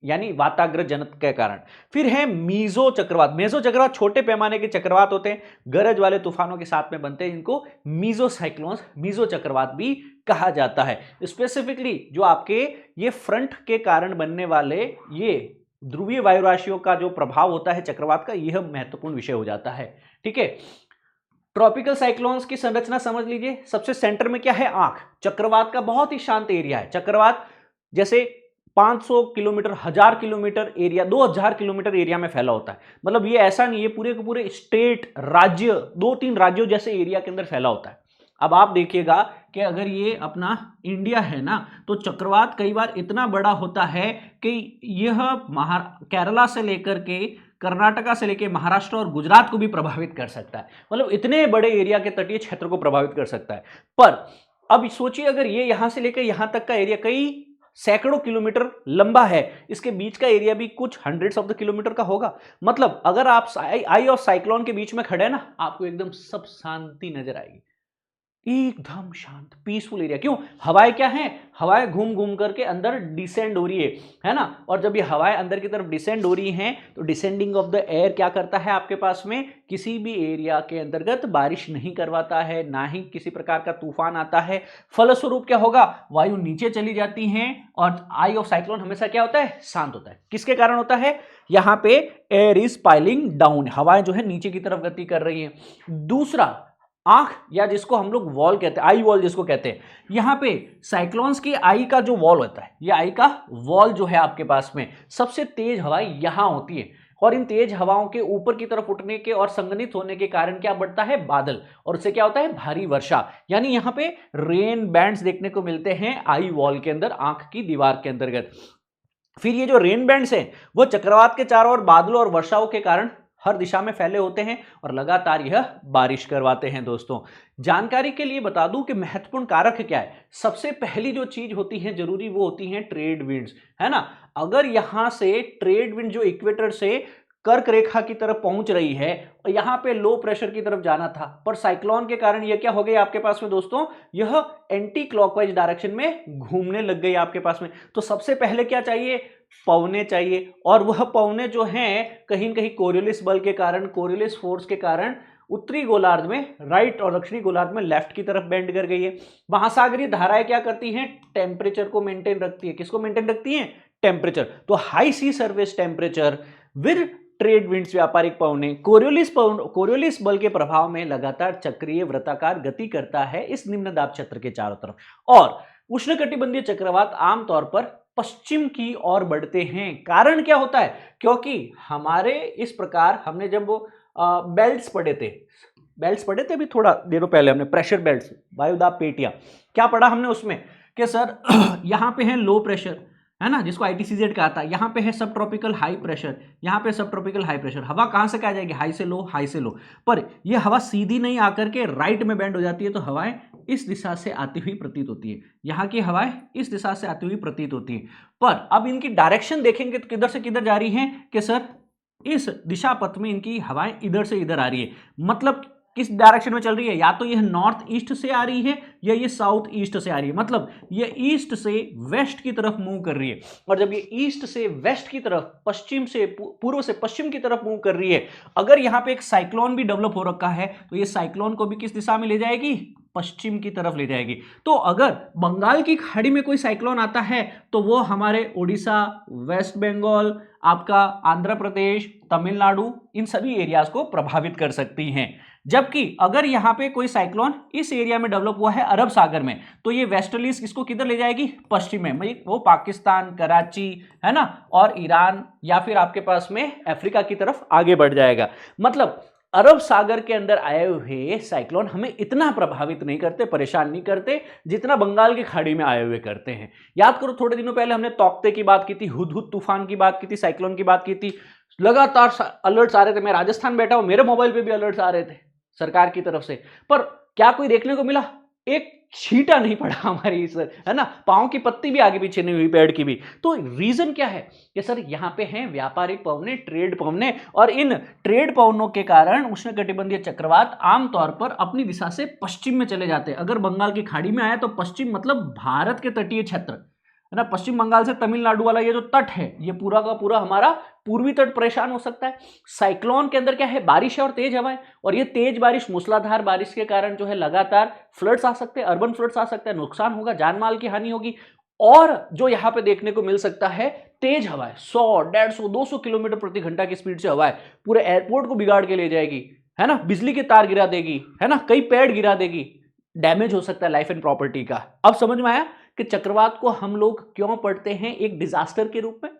यानी वाताग्र जनक के कारण। फिर है मीजो चक्रवात। मेजो चक्रवात छोटे पैमाने के चक्रवात होते हैं, गरज वाले तूफानों के साथ में बनते हैं, इनको मीजो साइक्लोन्स, मीजो चक्रवात भी कहा जाता है। स्पेसिफिकली जो आपके ये फ्रंट के कारण बनने वाले ये ध्रुवीय वायु राशियों का जो प्रभाव होता है चक्रवात का, यह महत्वपूर्ण विषय हो जाता है। ठीक है, ट्रॉपिकल साइक्लोन्स की संरचना समझ लीजिए। सबसे सेंटर में क्या है? आंख। चक्रवात का बहुत ही शांत एरिया है। चक्रवात जैसे 500 kilometre, 1000 kilometre area, 2000 kilometre area में फैला होता है। मतलब ये ऐसा नहीं है पूरे के पूरे स्टेट, राज्य, 2-3 राज्यों जैसे एरिया के अंदर फैला होता है। अब आप देखिएगा कि अगर ये अपना इंडिया है ना, तो चक्रवात कई बार इतना बड़ा होता है कि यह केरला से लेकर के, कर्नाटका से लेकर महाराष्ट्र और गुजरात को भी प्रभावित कर सकता है। मतलब इतने बड़े एरिया के तटीय क्षेत्र को प्रभावित कर सकता है। पर अब सोचिए, अगर ये यहां से लेकर यहां तक का एरिया कई सैकड़ों किलोमीटर लंबा है, इसके बीच का एरिया भी कुछ हंड्रेड्स ऑफ द किलोमीटर का होगा। मतलब अगर आप आई ऑफ साइक्लोन के बीच में खड़े हैं ना, आपको एकदम सब शांति नजर आएगी, एकदम शांत पीसफुल एरिया। क्यों? हवाएं क्या हैं? हवाएं घूम घूम करके अंदर डिसेंड हो रही है ना। और जब ये हवाएं अंदर की तरफ डिसेंड हो रही हैं, तो डिसेंडिंग ऑफ द एयर क्या करता है आपके पास में? किसी भी एरिया के अंतर्गत बारिश नहीं करवाता है, ना ही किसी प्रकार का तूफान आता है। फलस्वरूप क्या होगा? वायु नीचे चली जाती है और आई ऑफ साइक्लोन हमेशा क्या होता है? शांत होता है। किसके कारण होता है? यहां पे एयर इज पाइलिंग डाउन, हवाएं जो है नीचे की तरफ गति कर रही है। दूसरा, आंख, या जिसको हम लोग वॉल कहते हैं, आई वॉल जिसको कहते हैं, यहां पे साइक्लोन्स की आई का जो वॉल होता है, ये आई का वॉल जो है आपके पास में, सबसे तेज हवाएं यहां होती है। और इन तेज हवाओं के ऊपर की तरफ उठने के और संघनित होने के कारण क्या बढ़ता है? बादल, और उससे क्या होता है? भारी वर्षा। यानी यहां पे रेन बैंड्स देखने को मिलते हैं आई वॉल के अंदर, आंख की दीवार के अंतर्गत। फिर ये जो रेन बैंड्स हैं, वो चक्रवात के चारों ओर बादलों और वर्षाओं के कारण हर दिशा में फैले होते हैं और लगातार यह बारिश करवाते हैं। दोस्तों, जानकारी के लिए बता दूं कि महत्वपूर्ण कारक क्या है। सबसे पहली जो चीज होती है जरूरी, वो होती है ट्रेड विंड्स, है ना। अगर यहां से ट्रेड विंड जो इक्वेटर से कर्क रेखा की तरफ पहुंच रही है और यहां पे लो प्रेशर की तरफ जाना था, पर साइक्लोन के कारण यह क्या हो गई आपके पास में दोस्तों? यह एंटी क्लॉकवाइज डायरेक्शन में घूमने लग गई आपके पास में। तो सबसे पहले क्या चाहिए? पवने चाहिए। और वह पवने जो हैं, कहीं न कहीं कोरियोलिस बल के कारण, कोरियोलिस फोर्स के कारण उत्तरी गोलार्ध में राइट और दक्षिणी गोलार्ध में लेफ्ट की तरफ बेंड कर गई है। महासागरीय धाराएं क्या करती हैं? टेम्परेचर को मेंटेन रखती है। किसको मेंटेन रखती हैं? टेम्परेचर। तो high sea surface temperature with trade winds, व्यापारिक पवने, कोरियोलिस बल के प्रभाव में लगातार चक्रीय वृत्ताकार गति करता है इस निम्न दाब क्षेत्र के चारों तरफ। और उष्णकटिबंधीय चक्रवात आमतौर पर पश्चिम की ओर बढ़ते हैं। कारण क्या होता है? क्योंकि हमारे इस प्रकार हमने जब बेल्ट्स पढ़े थे अभी थोड़ा देरों पहले, हमने प्रेशर बेल्ट्स, वायुदाब पेटियां, क्या पढ़ा हमने उसमें कि सर यहां पे है लो प्रेशर, है ना, जिसको ITCZ कहा था। यहाँ पे है सब ट्रॉपिकल हाई प्रेशर, यहाँ पे सब ट्रॉपिकल हाई प्रेशर। हवा कहाँ से क्या जाएगी? हाई से लो, हाई से लो। पर यह हवा सीधी नहीं आकर के राइट में बेंड हो जाती है, तो हवाएं इस दिशा से आती हुई प्रतीत होती है। यहाँ की हवाएं इस दिशा से आती हुई प्रतीत होती है। पर अब इनकी डायरेक्शन देखेंगे तो किधर से किधर जा रही है कि सर इस दिशा पथ में इनकी हवाएं इधर से इधर आ रही है। मतलब किस डायरेक्शन में चल रही है? या तो यह नॉर्थ ईस्ट से आ रही है या ये साउथ ईस्ट से आ रही है। मतलब ये ईस्ट से वेस्ट की तरफ मूव कर रही है। और जब ये ईस्ट से वेस्ट की तरफ, पश्चिम से पूर्व से पश्चिम की तरफ मूव कर रही है, अगर यहां पे एक साइक्लोन भी डेवलप हो रखा है, तो ये साइक्लोन को भी किस दिशा में ले जाएगी? पश्चिम की तरफ ले जाएगी। तो अगर बंगाल की खाड़ी में कोई साइक्लोन आता है, तो वो हमारे उड़ीसा, वेस्ट बंगाल, आपका आंध्र प्रदेश, तमिलनाडु, इन सभी एरियाज को प्रभावित कर सकती हैं। जबकि अगर यहां पे कोई साइक्लोन इस एरिया में डेवलप हुआ है अरब सागर में, तो ये वेस्टर्लीज इसको किधर ले जाएगी? पश्चिम में। वो पाकिस्तान, कराची, है ना, और ईरान, या फिर आपके पास में अफ्रीका की तरफ आगे बढ़ जाएगा। मतलब अरब सागर के अंदर आए हुए साइक्लोन हमें इतना प्रभावित नहीं करते, परेशान नहीं करते, जितना बंगाल की खाड़ी में आए हुए करते हैं। याद करो, थोड़े दिनों पहले हमने तौकते की बात की थी, हुदहुद तूफान की बात की थी, साइक्लोन की बात की थी। लगातार अलर्ट्स आ रहे थे। मैं राजस्थान बैठा हूं, मेरे मोबाइल पे भी अलर्ट्स आ रहे थे सरकार की तरफ से। पर क्या कोई देखने को मिला? एक छींटा नहीं पड़ा हमारी इस, है ना, पांव की पत्ती भी आगे पीछे नहीं हुई पेड़ की भी। तो रीजन क्या है कि सर यहां पे हैं व्यापारिक पवने, ट्रेड पवने, और इन ट्रेड पवनों के कारण उष्णकटिबंधीय चक्रवात आमतौर पर अपनी दिशा से पश्चिम में चले जाते हैं। अगर बंगाल की खाड़ी में आया तो पश्चिम मतलब भारत के तटीय क्षेत्र, है ना, पश्चिम बंगाल से तमिलनाडु वाला ये जो तट है, ये पूरा का पूरा हमारा पूर्वी तट परेशान हो सकता है। साइक्लोन के अंदर क्या है? बारिश है और तेज हवाएं। और ये तेज बारिश, मूसलाधार बारिश के कारण जो है लगातार फ्लड्स आ सकते हैं, अर्बन फ्लड्स आ सकते हैं, नुकसान होगा, जान माल की हानि होगी। और जो यहां पे देखने को मिल सकता है, तेज हवाएं 100, 150, 200 किलोमीटर प्रति घंटा की स्पीड से हवाएं पूरे एयरपोर्ट को बिगाड़ के ले जाएगी, है ना, बिजली के तार गिरा देगी, है ना, कई पेड़ गिरा देगी, डैमेज हो सकता है लाइफ एंड प्रॉपर्टी का। अब समझ में आया कि चक्रवात को हम लोग क्यों पढ़ते हैं एक डिजास्टर के रूप में।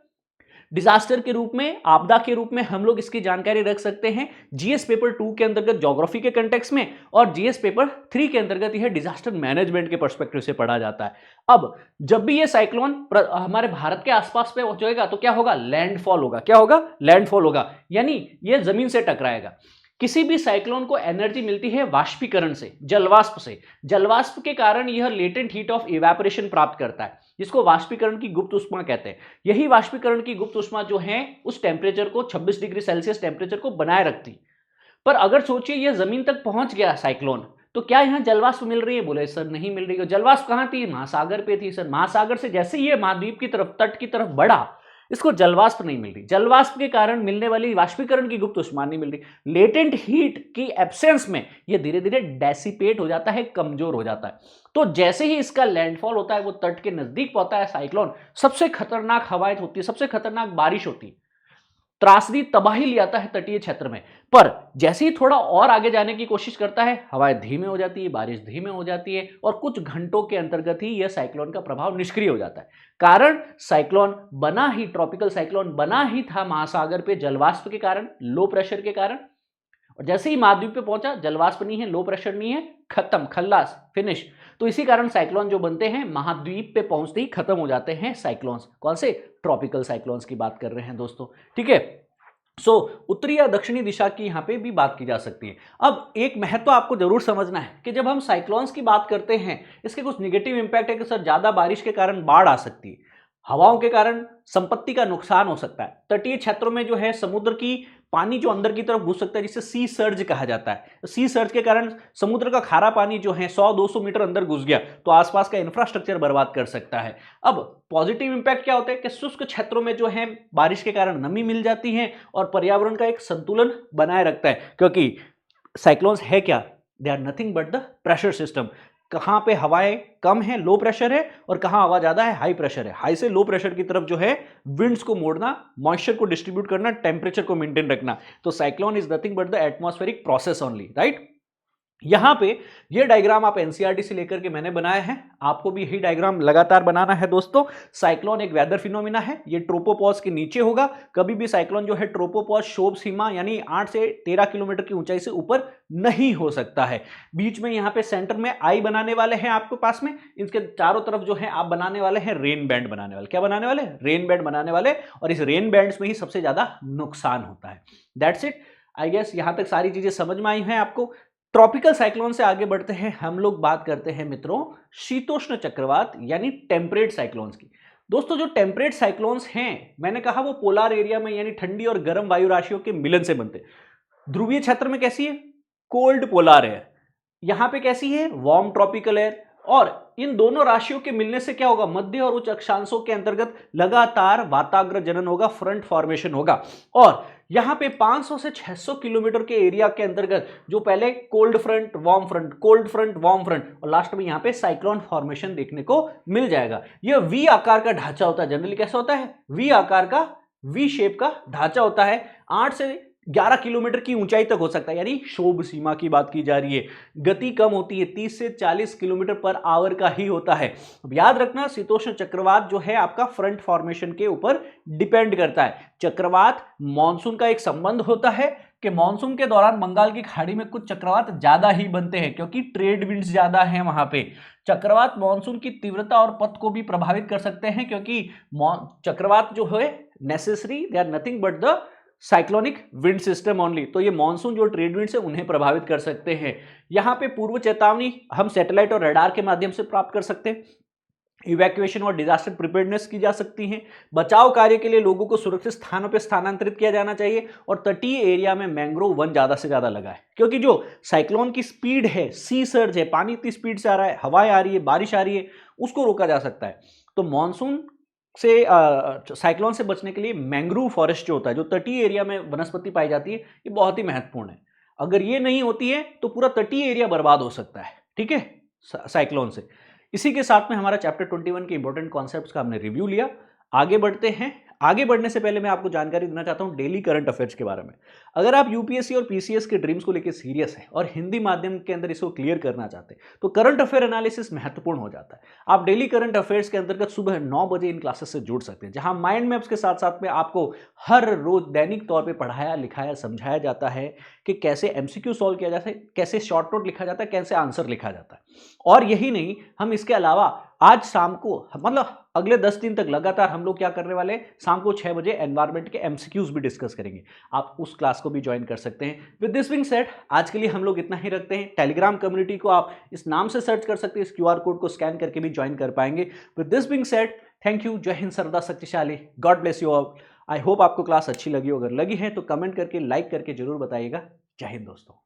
डिजास्टर के रूप में, आपदा के रूप में हम लोग इसकी जानकारी रख सकते हैं जीएस पेपर 2 के अंतर्गत ज्योग्राफी के कंटेक्स्ट में, और जीएस पेपर 3 के अंतर्गत यह डिजास्टर मैनेजमेंट के पर्सपेक्टिव से पढ़ा जाता है। अब जब भी ये साइक्लोन हमारे भारत के आसपास पे पहुंचेगा तो क्या होगा, लैंडफॉल होगा। क्या होगा, लैंडफॉल होगा, यानी ये जमीन से टकराएगा। किसी भी साइक्लोन को एनर्जी मिलती है वाष्पीकरण से, जलवाष्प से। जलवाष्प के कारण यह लेटेंट हीट ऑफ इवेपोरेशन प्राप्त करता है, जिसको वाष्पीकरण की गुप्त उष्मा कहते हैं। यही वाष्पीकरण की गुप्त उष्मा जो है उस टेम्परेचर को 26 डिग्री सेल्सियस टेम्परेचर को बनाए रखती। पर अगर सोचिए यह जमीन तक पहुंच गया साइक्लोन, तो क्या यहां जलवाष्प मिल रही है? बोले सर नहीं मिल रही है। जलवाष्प कहां थी? महासागर पे थी सर। महासागर से जैसे ही ये महाद्वीप की तरफ, तट की तरफ बढ़ा, इसको जलवाष्प नहीं मिल रही। जलवाष्प के कारण मिलने वाली वाष्पीकरण की गुप्त उष्मा नहीं मिल रही। लेटेंट हीट की एब्सेंस में यह धीरे धीरे डेसिपेट हो जाता है, कमजोर हो जाता है। तो जैसे ही इसका लैंडफॉल होता है, वो तट के नजदीक पहुंचता है साइक्लोन, सबसे खतरनाक हवाएं होती है, सबसे खतरनाक बारिश होती है, त्रासदी तबाही ले आता है तटीय क्षेत्र में। पर जैसे ही थोड़ा और आगे जाने की कोशिश करता है, हवाएं धीमे हो जाती है, बारिश धीमे हो जाती है, और कुछ घंटों के अंतर्गत ही यह साइक्लोन का प्रभाव निष्क्रिय हो जाता है। कारण साइक्लोन बना ही, ट्रॉपिकल साइक्लोन बना ही था महासागर पे जलवाष्प के कारण, लो प्रेशर के कारण। और जैसे ही महाद्वीप पे पहुंचा, जलवाष्प नहीं है, लो प्रेशर नहीं है, खत्म, खल्लास, फिनिश। तो इसी कारण साइक्लोन जो बनते हैं महाद्वीप पे पहुंचते ही खत्म हो जाते हैं साइक्लोन्स। कौन से? ट्रॉपिकल साइक्लोन्स की बात कर रहे हैं दोस्तों, ठीक है। उत्तरी या दक्षिणी दिशा की यहां पे भी बात की जा सकती है। अब एक महत्व आपको जरूर समझना है कि जब हम साइक्लोन्स की बात करते हैं, इसके कुछ निगेटिव इंपैक्ट है कि सर ज्यादा बारिश के कारण बाढ़ आ सकती है, हवाओं के कारण संपत्ति का नुकसान हो सकता है, तटीय क्षेत्रों में जो है समुद्र की पानी जो अंदर की तरफ घुस सकता है, जिसे सी सर्ज कहा जाता है। सी सर्ज के कारण समुद्र का खारा पानी जो है 100-200 मीटर अंदर घुस गया तो आसपास का इंफ्रास्ट्रक्चर बर्बाद कर सकता है। अब पॉजिटिव इंपैक्ट क्या होता है कि शुष्क क्षेत्रों में जो है बारिश के कारण नमी मिल जाती है और पर्यावरण का एक संतुलन बनाए रखता है, क्योंकि साइक्लोन्स है क्या, they are nothing but the pressure system. कहां पे हवाएं कम है, लो प्रेशर है, और कहां हवा ज्यादा है, हाई प्रेशर है। हाई से लो प्रेशर की तरफ जो है विंड्स को मोड़ना, मॉइस्चर को डिस्ट्रीब्यूट करना, टेम्परेचर को मेंटेन रखना। तो cyclone is nothing but the atmospheric process only, right. यहां पे ये डायग्राम आप एनसीईआरटी से लेकर के मैंने बनाया है, आपको भी यही डायग्राम लगातार बनाना है दोस्तों। साइक्लोन एक वेदर फिनोमिना है, ये ट्रोपोपॉज के नीचे होगा। कभी भी साइक्लोन जो है ट्रोपोपॉज शोभ सीमा यानी 8 से 13 किलोमीटर की ऊंचाई से ऊपर नहीं हो सकता है। बीच में यहां पे सेंटर में आई बनाने वाले हैं आपके पास में, इसके चारों तरफ जो है आप बनाने वाले हैं रेन बैंड बनाने वाले। क्या बनाने वाले? रेन बैंड बनाने वाले। और इस रेन बैंड्स में ही सबसे ज्यादा नुकसान होता है। That's it. आई गेस यहां तक सारी चीजें समझ में आई हैं आपको। ट्रॉपिकल साइक्लोन से आगे बढ़ते हैं, हम लोग बात करते हैं मित्रों शीतोष्ण चक्रवात यानी टेम्परेट साइक्लोन्स की। दोस्तों जो टेम्परेट साइक्लोन्स हैं, मैंने कहा वो पोलार एरिया में यानी ठंडी और गर्म वायु राशियों के मिलन से बनते हैं। ध्रुवीय क्षेत्र में कैसी है? Cold polar air. यहां पे कैसी है? Warm tropical air. और इन दोनों राशियों के मिलने से क्या होगा? मध्य और उच्च अक्षांशों के अंतर्गत लगातार वाताग्र जनन होगा, फ्रंट फॉर्मेशन होगा। और यहां पे 500 से 600 किलोमीटर के एरिया के अंतर्गत जो पहले cold front, warm front, cold front, warm front, और लास्ट में यहां पे साइक्लोन फॉर्मेशन देखने को मिल जाएगा। यह वी आकार का ढांचा होता है। जनरली कैसा होता है? वी आकार का, वी शेप का ढांचा होता है। 8 से 11 किलोमीटर की ऊंचाई तक हो सकता है, यानी शोभ सीमा की बात की जा रही है। गति कम होती है, 30 से 40 किलोमीटर पर आवर का ही होता है। अब याद रखना, शीतोष्ण चक्रवात जो है आपका फ्रंट फॉर्मेशन के ऊपर डिपेंड करता है। चक्रवात मॉनसून का एक संबंध होता है कि मॉनसून के दौरान बंगाल की खाड़ी में कुछ चक्रवात ज्यादा ही बनते हैं, क्योंकि ट्रेड विंड्स ज्यादा हैं वहां पे। चक्रवात मॉनसून की तीव्रता और पथ को भी प्रभावित कर सकते हैं, क्योंकि चक्रवात जो है necessary, they are nothing but the cyclonic wind system only. तो ये मॉनसून जो ट्रेड विंड्स है उन्हें प्रभावित कर सकते हैं। यहां पे पूर्व चेतावनी हम सैटेलाइट और रडार के माध्यम से प्राप्त कर सकते हैं। इवैक्यूएशन और डिजास्टर प्रिपेयर्डनेस की जा सकती है। बचाव कार्य के लिए लोगों को सुरक्षित स्थानों पर स्थानांतरित किया जाना चाहिए। और तटीय एरिया में मैंग्रोव वन ज्यादा से ज्यादा लगाए, क्योंकि जो साइक्लोन की स्पीड है, सी सर्ज है, पानी इतनी स्पीड से आ रहा है, हवाएं आ रही है, बारिश आ रही है, उसको रोका जा सकता है। तो मॉनसून से साइक्लोन से बचने के लिए मैंग्रोव फॉरेस्ट जो होता है, जो तटीय एरिया में वनस्पति पाई जाती है, ये बहुत ही महत्वपूर्ण है। अगर ये नहीं होती है तो पूरा तटीय एरिया बर्बाद हो सकता है, ठीक है, साइक्लोन से। इसी के साथ में हमारा चैप्टर 21 के इंपॉर्टेंट कॉन्सेप्ट्स का हमने रिव्यू लिया। आगे बढ़ते हैं। आगे बढ़ने से पहले मैं आपको जानकारी देना चाहता हूं डेली करंट अफेयर्स के बारे में। अगर आप यूपीएससी और पीसीएस के ड्रीम्स को लेकर सीरियस हैं और हिंदी माध्यम के अंदर इसको क्लियर करना चाहते हैं तो करंट अफेयर एनालिसिस महत्वपूर्ण हो जाता है। आप डेली करंट अफेयर्स के अंतर्गत सुबह 9 बजे इन क्लासेस से जुड़ सकते हैं, जहां माइंड मैप्स के साथ साथ में आपको हर रोज दैनिक तौर पर पढ़ाया लिखाया समझाया जाता है कि कैसे एमसीक्यू सॉल्व किया जाता है, कैसे शॉर्ट नोट लिखा जाता है, कैसे आंसर लिखा जाता है। और यही नहीं, हम इसके अलावा आज शाम को मतलब अगले 10 दिन तक लगातार हम लोग क्या करने वाले हैं, शाम को 6 बजे एनवायरमेंट के एमसीक्यूज भी डिस्कस करेंगे। आप उस क्लास को भी ज्वाइन कर सकते हैं। विद दिस बीइंग सेड, आज के लिए हम लोग इतना ही रखते हैं। टेलीग्राम कम्युनिटी को आप इस नाम से सर्च कर सकते हैं, इस क्यूआर कोड को स्कैन करके भी ज्वाइन कर पाएंगे। With this being said, thank you. जय हिंद, सरदा शक्तिशाली। God bless you all. I hope आपको क्लास अच्छी लगी हो। अगर लगी है तो कमेंट करके लाइक करके जरूर बताइएगा। जय हिंद दोस्तों।